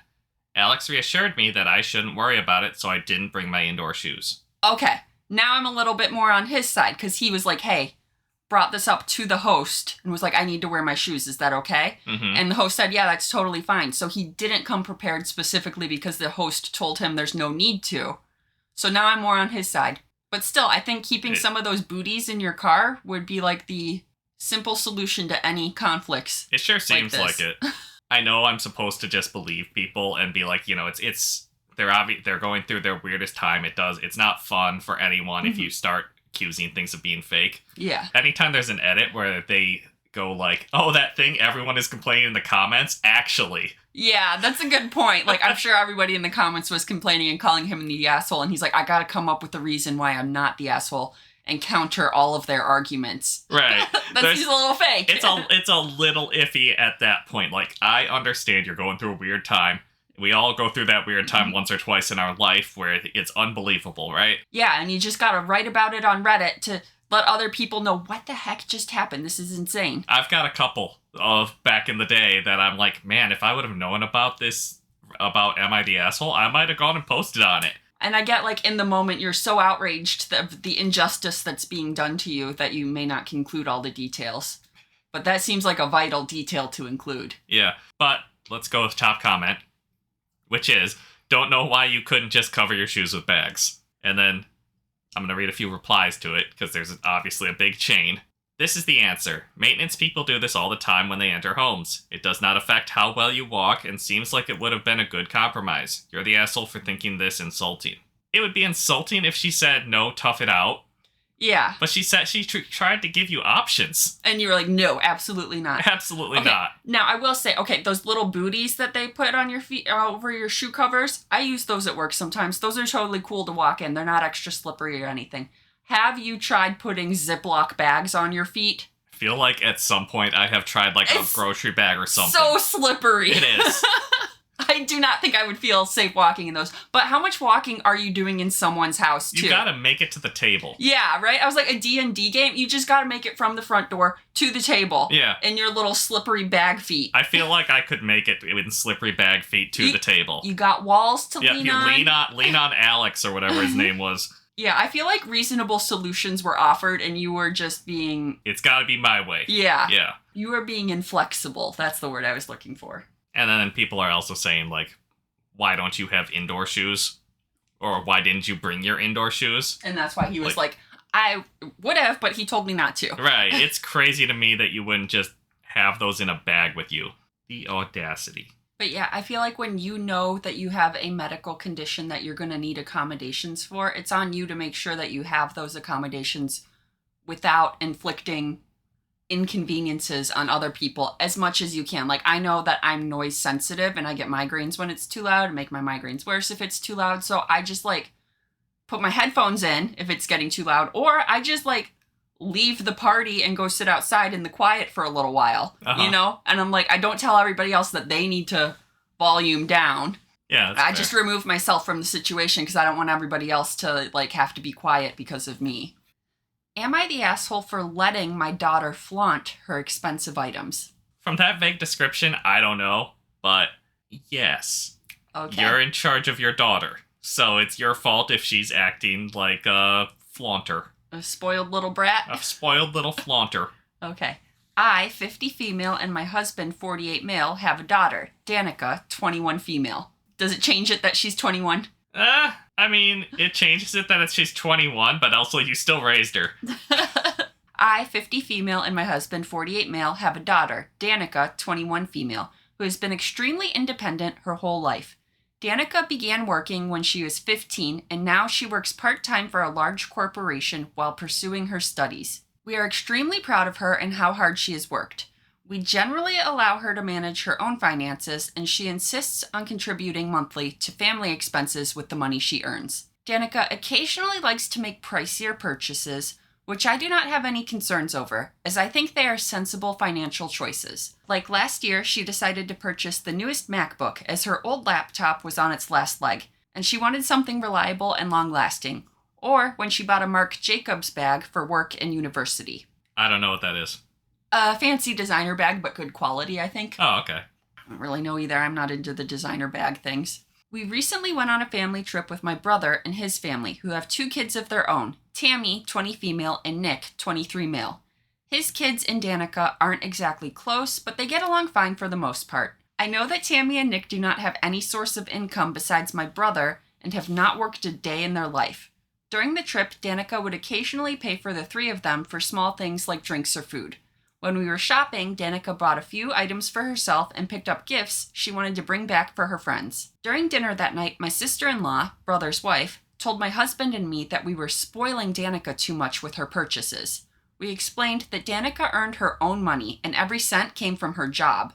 Alex reassured me that I shouldn't worry about it, so I didn't bring my indoor shoes. Okay. Now I'm a little bit more on his side because he was like, hey, brought this up to the host and was like, I need to wear my shoes. Is that okay? Mm-hmm. And the host said, yeah, that's totally fine. So he didn't come prepared specifically because the host told him there's no need to. So now I'm more on his side. But still, I think keeping some of those booties in your car would be like the simple solution to any conflicts. It sure seems like it. I know I'm supposed to just believe people and be like, they're going through their weirdest time. It's not fun for anyone if you start accusing things of being fake. Yeah. Anytime there's an edit where they go like, oh, that thing everyone is complaining in the comments, actually. Yeah, that's a good point. Like, I'm sure everybody in the comments was complaining and calling him the asshole, and he's like, I gotta come up with a reason why I'm not the asshole and counter all of their arguments. Right. He's a little fake. It's a little iffy at that point. Like, I understand you're going through a weird time. We all go through that weird time once or twice in our life where it's unbelievable, right? Yeah, and you just gotta write about it on Reddit to let other people know what the heck just happened. This is insane. I've got a couple of back in the day that I'm like, man, if I would have known about this, about Am I the Asshole, I might have gone and posted on it. And I get, like, in the moment, you're so outraged of the injustice that's being done to you that you may not conclude all the details. But that seems like a vital detail to include. Yeah, but let's go with top comment, which is, don't know why you couldn't just cover your shoes with bags. And then I'm going to read a few replies to it, because there's obviously a big chain. This is the answer. Maintenance people do this all the time when they enter homes. It does not affect how well you walk, and seems like it would have been a good compromise. You're the asshole for thinking this insulting. It would be insulting if she said, no, tough it out. Yeah. But she said she tried to give you options. And you were like, no, absolutely not. Absolutely not. Now, I will say, those little booties that they put on your feet over your shoe covers, I use those at work sometimes. Those are totally cool to walk in. They're not extra slippery or anything. Have you tried putting Ziploc bags on your feet? I feel like at some point I have tried like a grocery bag or something. So slippery. It is. I do not think I would feel safe walking in those. But how much walking are you doing in someone's house, too? You gotta make it to the table. Yeah, right? I was like, a D&D game, you just gotta make it from the front door to the table. Yeah. In your little slippery bag feet. I feel like I could make it in slippery bag feet to the table. You got walls to lean on. Lean on Alex or whatever his name was. Yeah, I feel like reasonable solutions were offered and you were just being... It's gotta be my way. Yeah. Yeah. You were being inflexible. That's the word I was looking for. And then people are also saying, like, why don't you have indoor shoes? Or why didn't you bring your indoor shoes? And that's why he was like, I would have, but he told me not to. Right. It's crazy to me that you wouldn't just have those in a bag with you. The audacity. But yeah, I feel like when you know that you have a medical condition that you're going to need accommodations for, it's on you to make sure that you have those accommodations without inflicting inconveniences on other people as much as you can. Like, I know that I'm noise sensitive and I get migraines when it's too loud and make my migraines worse if it's too loud. So I just like put my headphones in if it's getting too loud, or I just like leave the party and go sit outside in the quiet for a little while, you know? And I'm like, I don't tell everybody else that they need to volume down. Yeah, I just remove myself from the situation because I don't want everybody else to like have to be quiet because of me. Am I the asshole for letting my daughter flaunt her expensive items? From that vague description, I don't know, but yes. Okay. You're in charge of your daughter, so it's your fault if she's acting like a flaunter. A spoiled little brat? A spoiled little flaunter. Okay. I, 50 female, and my husband, 48 male, have a daughter, Danica, 21 female. Does it change it that she's 21? I mean, it changes it that she's 21, but also you still raised her. I, 50 female, and my husband, 48 male, have a daughter, Danica, 21 female, who has been extremely independent her whole life. Danica began working when she was 15, and now she works part-time for a large corporation while pursuing her studies. We are extremely proud of her and how hard she has worked. We generally allow her to manage her own finances, and she insists on contributing monthly to family expenses with the money she earns. Danica occasionally likes to make pricier purchases, which I do not have any concerns over, as I think they are sensible financial choices. Like last year, she decided to purchase the newest MacBook as her old laptop was on its last leg, and she wanted something reliable and long-lasting. Or when she bought a Marc Jacobs bag for work and university. I don't know what that is. A fancy designer bag, but good quality, I think. Oh, okay. I don't really know either. I'm not into the designer bag things. We recently went on a family trip with my brother and his family, who have 2 kids of their own, Tammy, 20 female, and Nick, 23 male. His kids and Danica aren't exactly close, but they get along fine for the most part. I know that Tammy and Nick do not have any source of income besides my brother and have not worked a day in their life. During the trip, Danica would occasionally pay for the 3 of them for small things like drinks or food. When we were shopping, Danica bought a few items for herself and picked up gifts she wanted to bring back for her friends. During dinner that night, my sister-in-law, brother's wife, told my husband and me that we were spoiling Danica too much with her purchases. We explained that Danica earned her own money and every cent came from her job.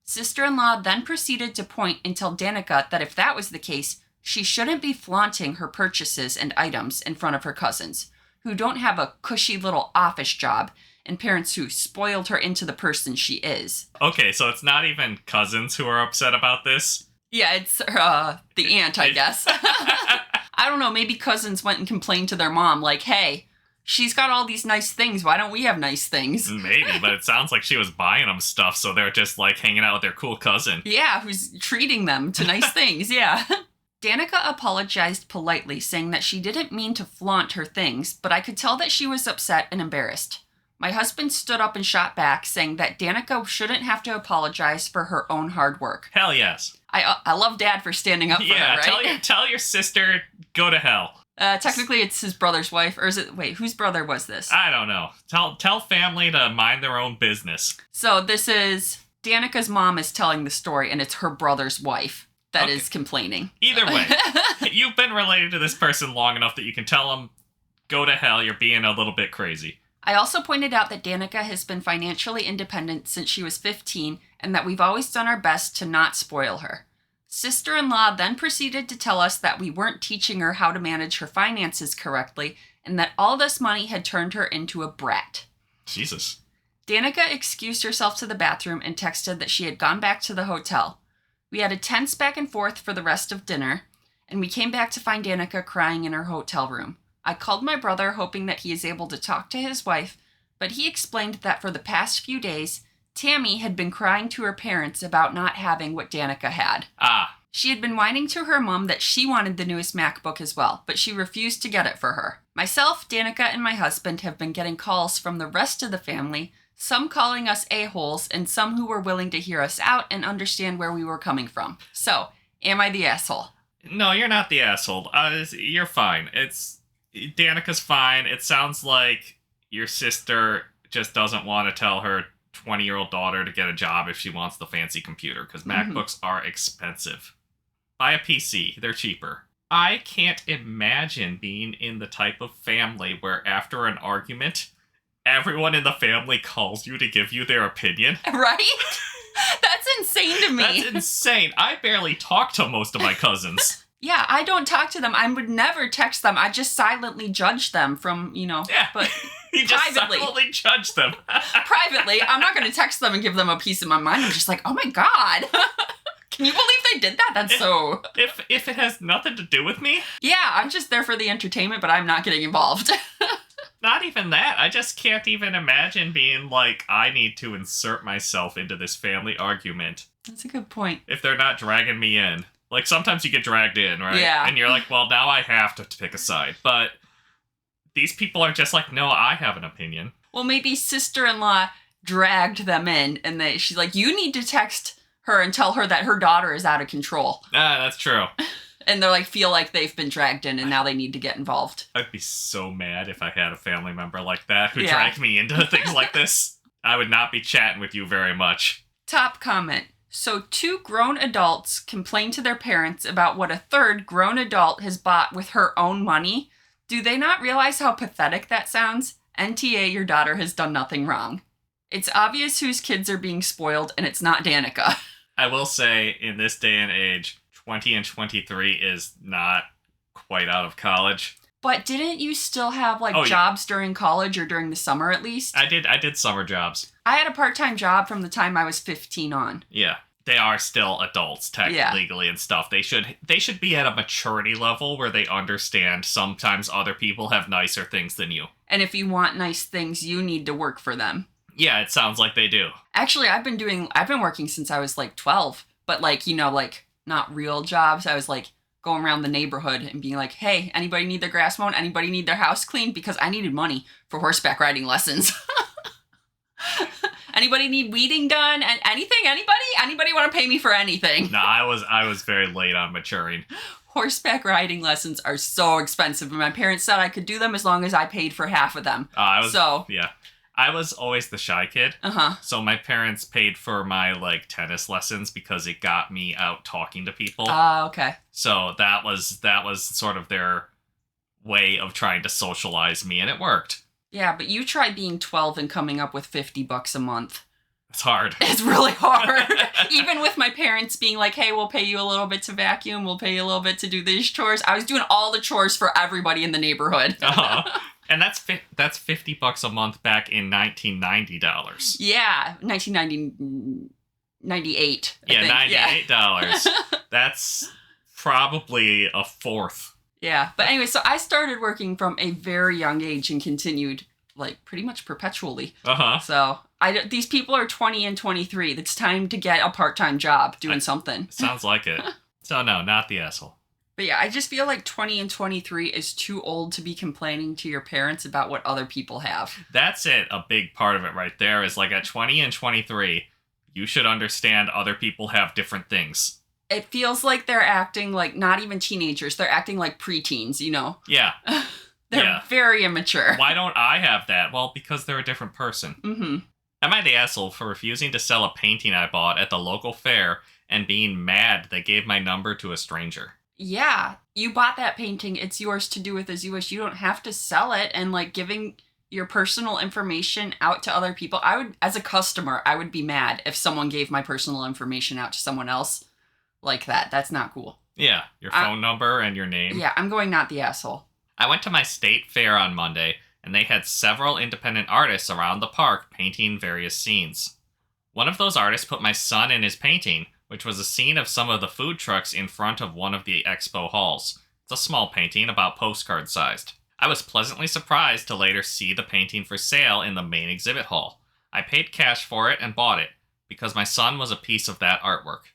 Sister-in-law then proceeded to point and tell Danica that if that was the case, she shouldn't be flaunting her purchases and items in front of her cousins, who don't have a cushy little office job, and parents who spoiled her into the person she is. Okay, so it's not even cousins who are upset about this? Yeah, it's the aunt, I guess. I don't know, maybe cousins went and complained to their mom, like, hey, she's got all these nice things, why don't we have nice things? Maybe, but it sounds like she was buying them stuff, so they're just, like, hanging out with their cool cousin. Yeah, who's treating them to nice things, yeah. Danica apologized politely, saying that she didn't mean to flaunt her things, but I could tell that she was upset and embarrassed. My husband stood up and shot back, saying that Danica shouldn't have to apologize for her own hard work. Hell yes. I love Dad for standing up for her, right? Yeah, tell your sister, go to hell. Technically, it's his brother's wife, or is it? Wait, whose brother was this? I don't know. Tell family to mind their own business. So this is Danica's mom is telling the story, and it's her brother's wife that is complaining. Either way, you've been related to this person long enough that you can tell them, go to hell, you're being a little bit crazy. I also pointed out that Danica has been financially independent since she was 15 and that we've always done our best to not spoil her. Sister-in-law then proceeded to tell us that we weren't teaching her how to manage her finances correctly and that all this money had turned her into a brat. Jesus. Danica excused herself to the bathroom and texted that she had gone back to the hotel. We had a tense back and forth for the rest of dinner, and we came back to find Danica crying in her hotel room. I called my brother hoping that he is able to talk to his wife, but he explained that for the past few days, Tammy had been crying to her parents about not having what Danica had. She had been whining to her mom that she wanted the newest MacBook as well, but she refused to get it for her. Myself, Danica, and my husband have been getting calls from the rest of the family, some calling us a-holes and some who were willing to hear us out and understand where we were coming from. So, am I the asshole? No, you're not the asshole. You're fine. Danica's fine. It sounds like your sister just doesn't want to tell her 20-year-old daughter to get a job if she wants the fancy computer, because Mhm. MacBooks are expensive. Buy a PC, they're cheaper. I can't imagine being in the type of family where after an argument, everyone in the family calls you to give you their opinion. Right? That's insane to me. That's insane. I barely talk to most of my cousins. Yeah, I don't talk to them. I would never text them. I just silently judge them from, Yeah. but You just privately. silently judge them. privately, I'm not going to text them and give them a piece of my mind. I'm just like, oh my God. Can you believe they did that? That's so... If it has nothing to do with me, Yeah, I'm just there for the entertainment, but I'm not getting involved. not even that. I just can't even imagine being like, I need to insert myself into this family argument That's a good point. if they're not dragging me in. Like, sometimes you get dragged in, right? Yeah. And you're like, well, now I have to pick a side. But these people are just like, no, I have an opinion. Well, maybe sister-in-law dragged them in, and she's like, you need to text her and tell her that her daughter is out of control. Ah, that's true. And they're like, feel like they've been dragged in, and now they need to get involved. I'd be so mad if I had a family member like that who Yeah. dragged me into things like this. I would not be chatting with you very much. Top comment. So 2 grown adults complain to their parents about what a third grown adult has bought with her own money. Do they not realize how pathetic that sounds? NTA, your daughter has done nothing wrong. It's obvious whose kids are being spoiled, and it's not Danica. I will say, in this day and age, 20 and 23 is not quite out of college. But didn't you still have, Oh, yeah. jobs during college or during the summer at least? I did summer jobs. I had a part-time job from the time I was 15 on. Yeah. They are still adults, Yeah. legally and stuff. They should be at a maturity level where they understand sometimes other people have nicer things than you. And if you want nice things, you need to work for them. Yeah, it sounds like they do. Actually, I've been working since I was 12, but not real jobs. I was going around the neighborhood and being like, hey, anybody need their grass mown? Anybody need their house cleaned? Because I needed money for horseback riding lessons. Anybody need weeding done? And anything? Anybody want to pay me for anything? No, I was very late on maturing. Horseback riding lessons are so expensive, and my parents said I could do them as long as I paid for half of them. I was always the shy kid. Uh-huh. So my parents paid for my tennis lessons because it got me out talking to people. Okay. So that was sort of their way of trying to socialize me, and it worked. Yeah, but you try being 12 and coming up with $50 a month. It's hard. It's really hard. Even with my parents being like, hey, we'll pay you a little bit to vacuum, we'll pay you a little bit to do these chores. I was doing all the chores for everybody in the neighborhood. Uh-huh. And that's $50 a month back in $1990. Yeah, 98. Yeah, $98. That's probably a fourth. Yeah, but anyway, so I started working from a very young age and continued pretty much perpetually. Uh-huh. So these people are 20 and 23. It's time to get a part-time job doing something. Sounds like it. So no, not the asshole. But yeah, I just feel like 20 and 23 is too old to be complaining to your parents about what other people have. That's it. A big part of it right there is at 20 and 23, you should understand other people have different things. It feels like they're acting like not even teenagers. They're acting like preteens, Yeah. They're very immature. Why don't I have that? Well, because they're a different person. Mm-hmm. Am I the asshole for refusing to sell a painting I bought at the local fair and being mad they gave my number to a stranger? Yeah, you bought that painting. It's yours to do with as you wish. You don't have to sell it, and giving your personal information out to other people. As a customer, I would be mad if someone gave my personal information out to someone else like that. That's not cool. Yeah, your phone number and your name. Yeah, I'm going not the asshole. I went to my state fair on Monday, and they had several independent artists around the park painting various scenes. One of those artists put my son in his painting, which was a scene of some of the food trucks in front of one of the expo halls. It's a small painting, about postcard sized. I was pleasantly surprised to later see the painting for sale in the main exhibit hall. I paid cash for it and bought it, because my son was a piece of that artwork.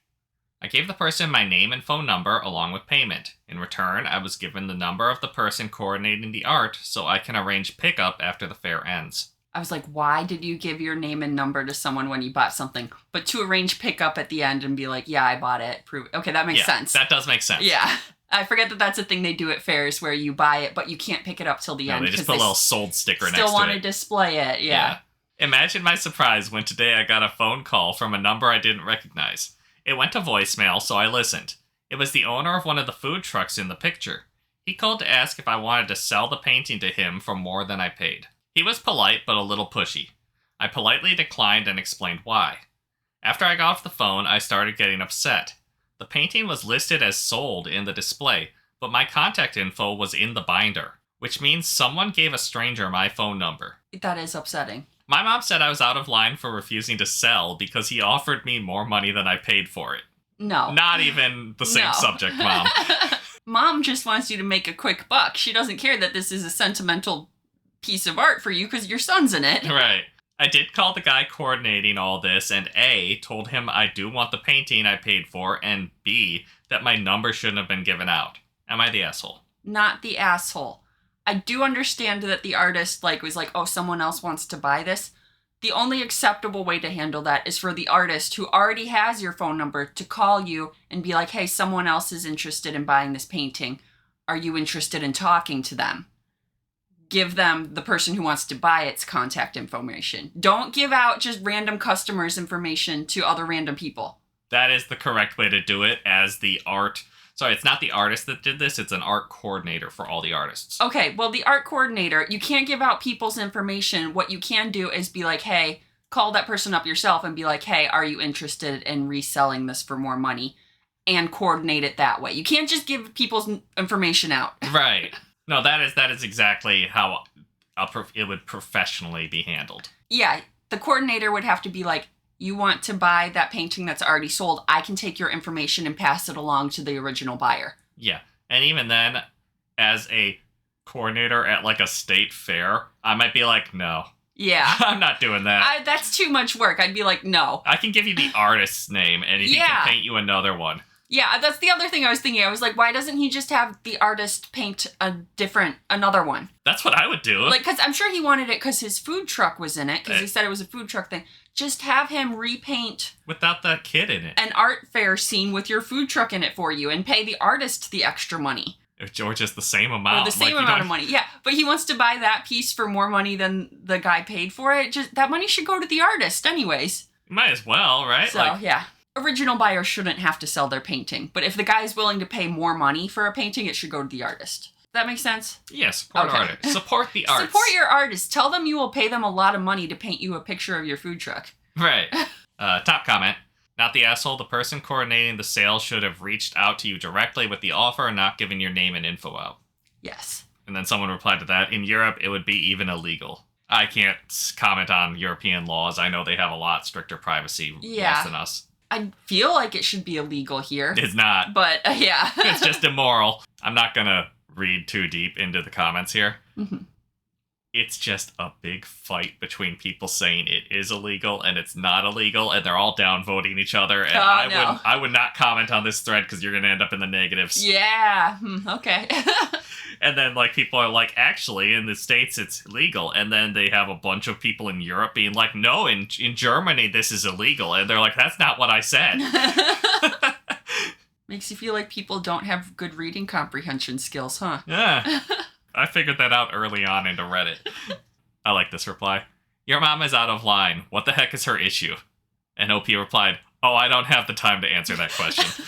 I gave the person my name and phone number along with payment. In return, I was given the number of the person coordinating the art so I can arrange pickup after the fair ends. I was like, why did you give your name and number to someone when you bought something? But to arrange pickup at the end and be like, yeah, I bought it. Prove it. Okay, that makes sense. That does make sense. Yeah. I forget that that's a thing they do at fairs where you buy it, but you can't pick it up till the end. They just put a little sold sticker next to it. Still want to display it. Yeah. Imagine my surprise when today I got a phone call from a number I didn't recognize. It went to voicemail, so I listened. It was the owner of one of the food trucks in the picture. He called to ask if I wanted to sell the painting to him for more than I paid. He was polite, but a little pushy. I politely declined and explained why. After I got off the phone, I started getting upset. The painting was listed as sold in the display, but my contact info was in the binder, which means someone gave a stranger my phone number. That is upsetting. My mom said I was out of line for refusing to sell because he offered me more money than I paid for it. No. Not even the same subject, Mom. Mom just wants you to make a quick buck. She doesn't care that this is a sentimental piece of art for you because your son's in it. Right. I did call the guy coordinating all this, and A, told him I do want the painting I paid for, and B, that my number shouldn't have been given out. Am I the asshole? Not the asshole. I do understand that the artist was like, oh, someone else wants to buy this. The only acceptable way to handle that is for the artist who already has your phone number to call you and be like, hey, someone else is interested in buying this painting. Are you interested in talking to them? Give them the person who wants to buy its contact information. Don't give out just random customers' information to other random people. That is the correct way to do it as the art. Sorry, it's not the artist that did this. It's an art coordinator for all the artists. Okay, well, the art coordinator, you can't give out people's information. What you can do is be like, hey, call that person up yourself and be like, hey, are you interested in reselling this for more money? And coordinate it that way. You can't just give people's information out. Right. No, that is exactly how it would professionally be handled. Yeah, the coordinator would have to be like, you want to buy that painting that's already sold, I can take your information and pass it along to the original buyer. Yeah, and even then, as a coordinator at like a state fair, I might be like, no. Yeah. I'm not doing that. That's too much work. I'd be like, no. I can give you the artist's name, and he can paint you another one. Yeah, that's the other thing I was thinking. I was like, why doesn't he just have the artist paint another one? That's what I would do. Because I'm sure he wanted it because his food truck was in it, because he said it was a food truck thing. Just have him repaint... without that kid in it. ...an art fair scene with your food truck in it for you and pay the artist the extra money. Or just the same amount. Or the same amount of money, yeah. But he wants to buy that piece for more money than the guy paid for it. That money should go to the artist anyways. Might as well, right? So, yeah. Original buyers shouldn't have to sell their painting, but if the guy's willing to pay more money for a painting, it should go to the artist. Does that make sense? Yeah, support artists. Support the arts. Support your artists. Tell them you will pay them a lot of money to paint you a picture of your food truck. Right. Top comment. Not the asshole. The person coordinating the sale should have reached out to you directly with the offer and not giving your name and info out. Yes. And then someone replied to that. In Europe, it would be even illegal. I can't comment on European laws. I know they have a lot stricter privacy laws than us. I feel like it should be illegal here. It's not. But, yeah. It's just immoral. I'm not going to read too deep into the comments here. Mm-hmm. It's just a big fight between people saying it is illegal and it's not illegal, and they're all downvoting each other. And I would not comment on this thread because you're going to end up in the negatives. Yeah. Okay. And then, people are like, actually, in the States, it's legal. And then they have a bunch of people in Europe being like, no, in Germany, this is illegal. And they're like, that's not what I said. Makes you feel like people don't have good reading comprehension skills, huh? Yeah. I figured that out early on into Reddit. I like this reply. Your mom is out of line. What the heck is her issue? And OP replied, oh, I don't have the time to answer that question.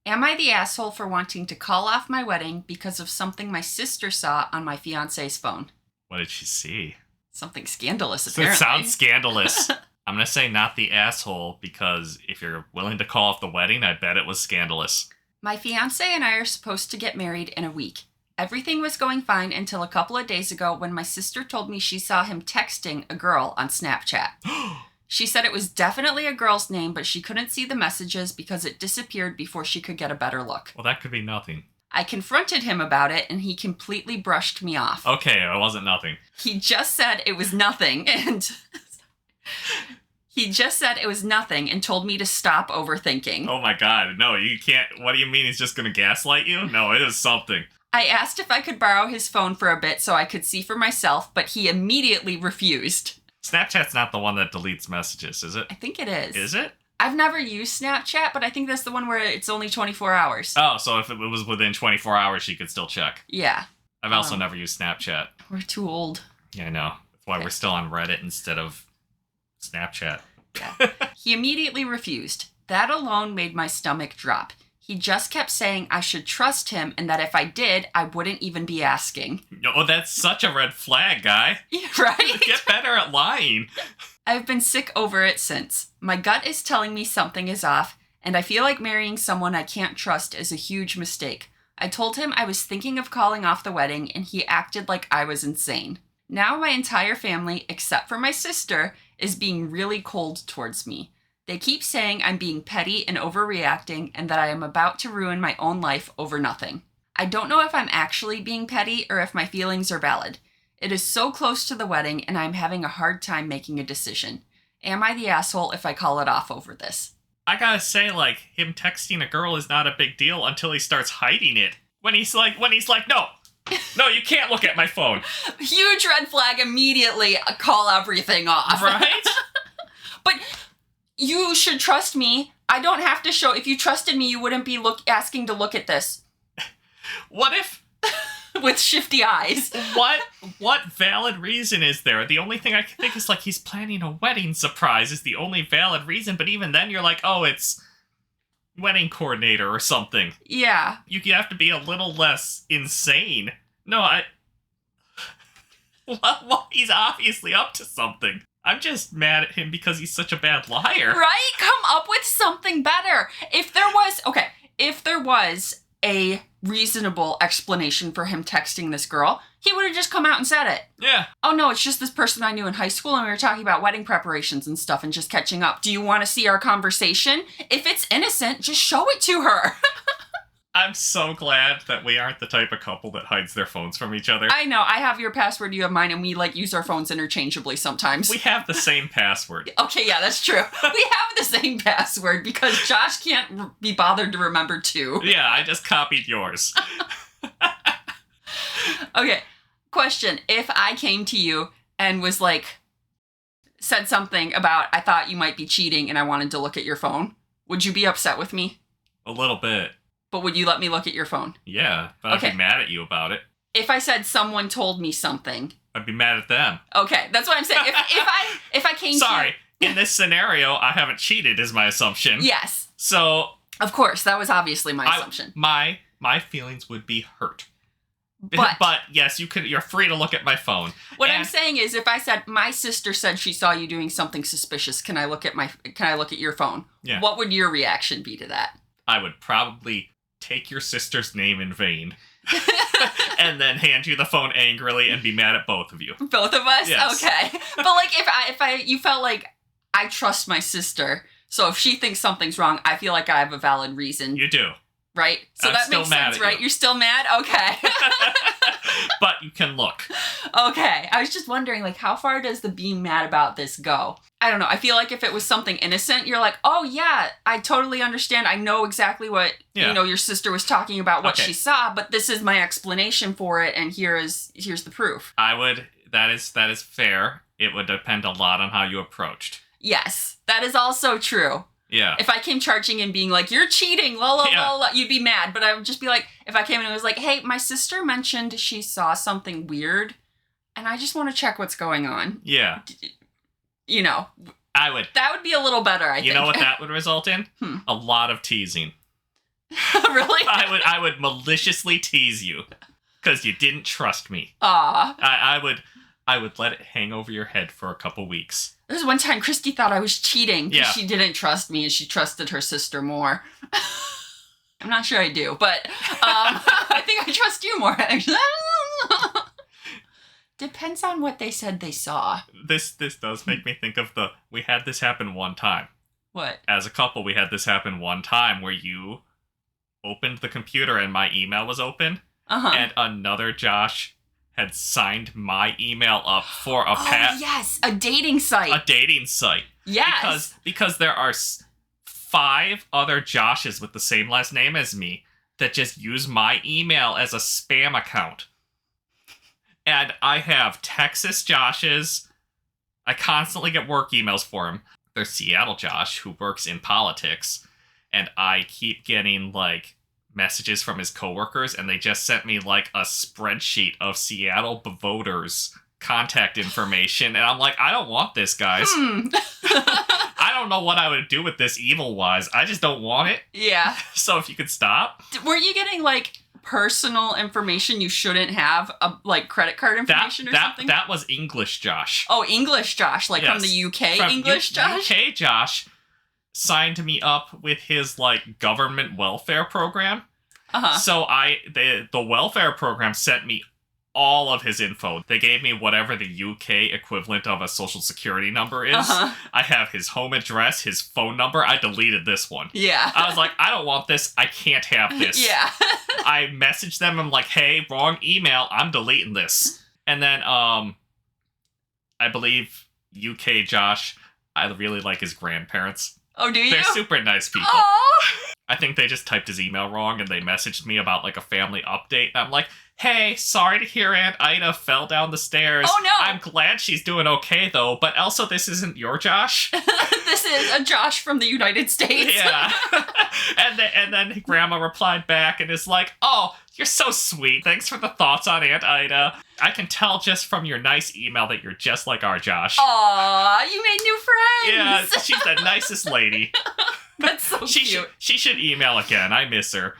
Am I the asshole for wanting to call off my wedding because of something my sister saw on my fiancé's phone? What did she see? Something scandalous, apparently. It sounds scandalous. I'm going to say not the asshole because if you're willing to call off the wedding, I bet it was scandalous. My fiancé and I are supposed to get married in a week. Everything was going fine until a couple of days ago when my sister told me she saw him texting a girl on Snapchat. She said it was definitely a girl's name, but she couldn't see the messages because it disappeared before she could get a better look. Well, that could be nothing. I confronted him about it, and he completely brushed me off. Okay, it wasn't nothing. He just said it was nothing, and... He just said it was nothing and told me to stop overthinking. Oh my god, no, you can't... What do you mean he's just gonna gaslight you? No, it is something. I asked if I could borrow his phone for a bit so I could see for myself, but he immediately refused. Snapchat's not the one that deletes messages, is it? I think it is. Is it? I've never used Snapchat, but I think that's the one where it's only 24 hours. Oh, so if it was within 24 hours, she could still check. Yeah. I've also never used Snapchat. We're too old. Yeah, I know. That's why we're still on Reddit instead of Snapchat. Yeah. He immediately refused. That alone made my stomach drop. He just kept saying I should trust him and that if I did, I wouldn't even be asking. No, that's such a red flag, guy. Yeah, right? Get better at lying. I've been sick over it since. My gut is telling me something is off, and I feel like marrying someone I can't trust is a huge mistake. I told him I was thinking of calling off the wedding, and he acted like I was insane. Now my entire family, except for my sister, is being really cold towards me. They keep saying I'm being petty and overreacting and that I am about to ruin my own life over nothing. I don't know if I'm actually being petty or if my feelings are valid. It is so close to the wedding and I'm having a hard time making a decision. Am I the asshole if I call it off over this? I gotta say, like, him texting a girl is not a big deal until he starts hiding it. When he's like, no, you can't look at my phone. Huge red flag immediately, call everything off. Right? But you should trust me. I don't have to show. If you trusted me, you wouldn't be asking to look at this. What if... With shifty eyes. What valid reason is there? The only thing I can think is, like, he's planning a wedding surprise is the only valid reason, but even then you're like, oh, it's wedding coordinator or something. Yeah. You have to be a little less insane. No, well, he's obviously up to something. I'm just mad at him because he's such a bad liar. Right? Come up with something better. If there was a reasonable explanation for him texting this girl, he would have just come out and said it. Yeah. Oh no, it's just this person I knew in high school and we were talking about wedding preparations and stuff and just catching up. Do you want to see our conversation? If it's innocent, just show it to her. I'm so glad that we aren't the type of couple that hides their phones from each other. I know. I have your password, you have mine, and we use our phones interchangeably sometimes. We have the same password. Okay, yeah, that's true. We have the same password because Josh can't be bothered to remember two. Yeah, I just copied yours. Okay, question. If I came to you and was like, said something about, I thought you might be cheating and I wanted to look at your phone, would you be upset with me? A little bit. But would you let me look at your phone? Yeah, but I'd be mad at you about it. If I said someone told me something, I'd be mad at them. Okay, that's what I'm saying. If I came Sorry, in this scenario, I haven't cheated is my assumption. Yes. So... Of course, that was obviously my assumption. My feelings would be hurt. But yes, you're free to look at my phone. What I'm saying is, if I said my sister said she saw you doing something suspicious, can I look at your phone? Yeah. What would your reaction be to that? I would probably take your sister's name in vain. And then hand you the phone angrily and be mad at both of you. Both of us? Yes. Okay. But like if you felt like I trust my sister, so if she thinks something's wrong, I feel like I have a valid reason. You do. Right? So I'm that still makes mad sense, at right? you. You're still mad? Okay. But you can look. Okay. I was just wondering, like, how far does the being mad about this go? I don't know. I feel like if it was something innocent, you're like, oh yeah, I totally understand. I know exactly what, your sister was talking about, what she saw, but this is my explanation for it, and here's the proof. That is fair. It would depend a lot on how you approached. Yes. That is also true. Yeah. If I came charging and being like, you're cheating, la la la la, you'd be mad. But I would just be like, if I came in and was like, hey, my sister mentioned she saw something weird, and I just want to check what's going on. Yeah. I would. That would be a little better, I think. You know what that would result in? A lot of teasing. Really? I would maliciously tease you because you didn't trust me. Aw. I would let it hang over your head for a couple weeks. There was one time Kristie thought I was cheating because Yeah. she didn't trust me and she trusted her sister more. I'm not sure I do, but I think I trust you more, actually. Depends on what they said they saw. This does make me think of we had this happen one time. What? As a couple, we had this happen one time where you opened the computer and my email was open. Uh-huh. And another Josh had signed my email up for a yes, a dating site. A dating site. Yes. Because there are 5 other Joshes with the same last name as me that just use my email as a spam account. And I have Texas Joshes. I constantly get work emails for him. There's Seattle Josh, who works in politics. And I keep getting, like, messages from his coworkers, and they just sent me, like, a spreadsheet of Seattle voters contact information. And I'm like, I don't want this, guys. I don't know what I would do with this evil-wise. I just don't want it. Yeah. So if you could stop. Were you getting, like, personal information you shouldn't have, like credit card information or something? That was English Josh. Oh, English Josh, like from the UK from English Josh? UK Josh signed me up with his, like, government welfare program. Uh-huh. So the welfare program sent me all of his info. They gave me whatever the UK equivalent of a social security number is. Uh-huh. I have his home address, his phone number. I deleted this one. Yeah. I was like, I don't want this. I can't have this. Yeah. I messaged them. I'm like, hey, wrong email. I'm deleting this. And then, I believe UK Josh, I really like his grandparents. Oh, do you? They're super nice people. Aww. I think they just typed his email wrong and they messaged me about like a family update. And I'm like, hey, sorry to hear Aunt Aita fell down the stairs. Oh, no. I'm glad she's doing okay, though. But also, this isn't your Josh. This is a Josh from the United States. Yeah. and then Grandma replied back and is like, oh, you're so sweet. Thanks for the thoughts on Aunt Aita. I can tell just from your nice email that you're just like our Josh. Aw, you made new friends. Yeah, she's the nicest lady. That's so cute. She should email again. I miss her.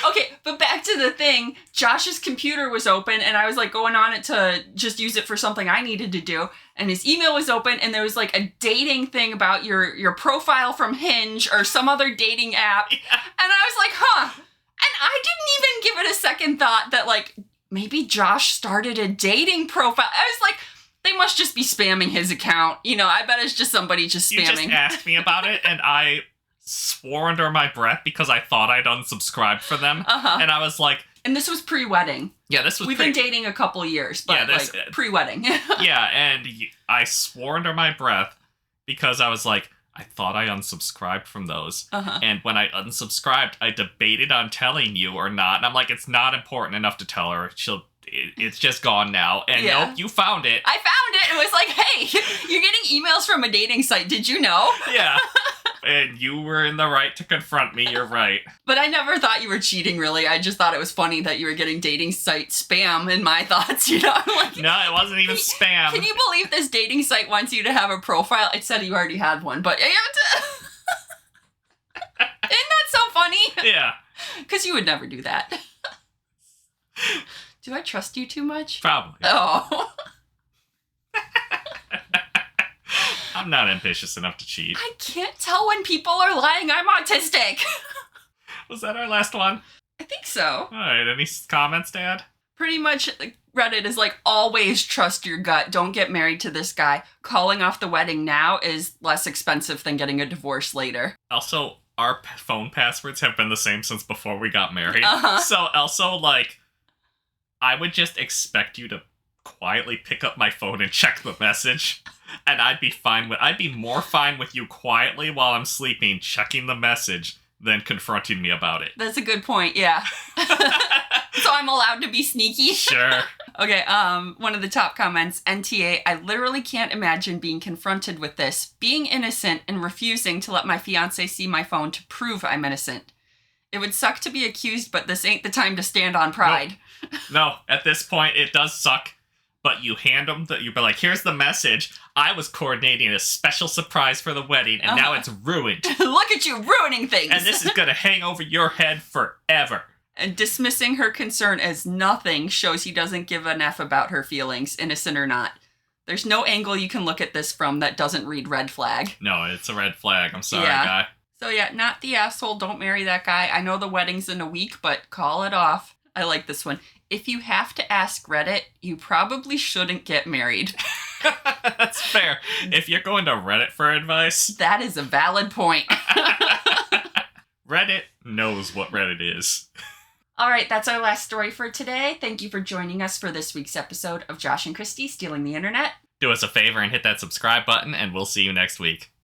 Okay, but back to the thing. Josh's computer was open, and I was like going on it to just use it for something I needed to do. And his email was open, and there was like a dating thing about your profile from Hinge or some other dating app. Yeah. And I was like, huh. And I didn't even give it a second thought that like maybe Josh started a dating profile. I was like, they must just be spamming his account. You know, I bet it's just somebody just spamming. You just asked me about it, and I swore under my breath because I thought I'd unsubscribed for them. Uh-huh. And I was like... And this was pre-wedding. Yeah, this was We've been dating a couple years, but like pre-wedding. Yeah, and I swore under my breath because I was like, I thought I unsubscribed from those. Uh-huh. And when I unsubscribed, I debated on telling you or not. And I'm like, it's not important enough to tell her. It's just gone now. And nope, you found it. I found it. It was like, hey, you're getting emails from a dating site. Did you know? Yeah. And you were in the right to confront me. You're right. But I never thought you were cheating, really. I just thought it was funny that you were getting dating site spam in my thoughts, you know? I'm like, no, it wasn't even spam. Can you believe this dating site wants you to have a profile? It said you already had one, but you have to... Isn't that so funny? Yeah. Because you would never do that. Do I trust you too much? Probably. Oh. I'm not ambitious enough to cheat. I can't tell when people are lying. I'm autistic. Was that our last one? I think so. All right, any comments, Dad? Pretty much Reddit is like, always trust your gut. Don't get married to this guy. Calling off the wedding now is less expensive than getting a divorce later. Also, our phone passwords have been the same since before we got married. Uh-huh. So also, like, I would just expect you to quietly pick up my phone and check the message. And I'd be more fine with you quietly while I'm sleeping, checking the message, than confronting me about it. That's a good point, yeah. So I'm allowed to be sneaky? Sure. Okay, one of the top comments, NTA, I literally can't imagine being confronted with this, being innocent and refusing to let my fiancé see my phone to prove I'm innocent. It would suck to be accused, but this ain't the time to stand on pride. No, at this point, it does suck. But you hand them you'd be like, here's the message. I was coordinating a special surprise for the wedding, and now it's ruined. Look at you ruining things. And this is going to hang over your head forever. And dismissing her concern as nothing shows he doesn't give an F about her feelings, innocent or not. There's no angle you can look at this from that doesn't read red flag. No, it's a red flag. I'm sorry, guy. So yeah, not the asshole. Don't marry that guy. I know the wedding's in a week, but call it off. I like this one. If you have to ask Reddit, you probably shouldn't get married. That's fair. If you're going to Reddit for advice... That is a valid point. Reddit knows what Reddit is. All right, that's our last story for today. Thank you for joining us for this week's episode of Josh and Kristie Stealing the Internet. Do us a favor and hit that subscribe button, and we'll see you next week.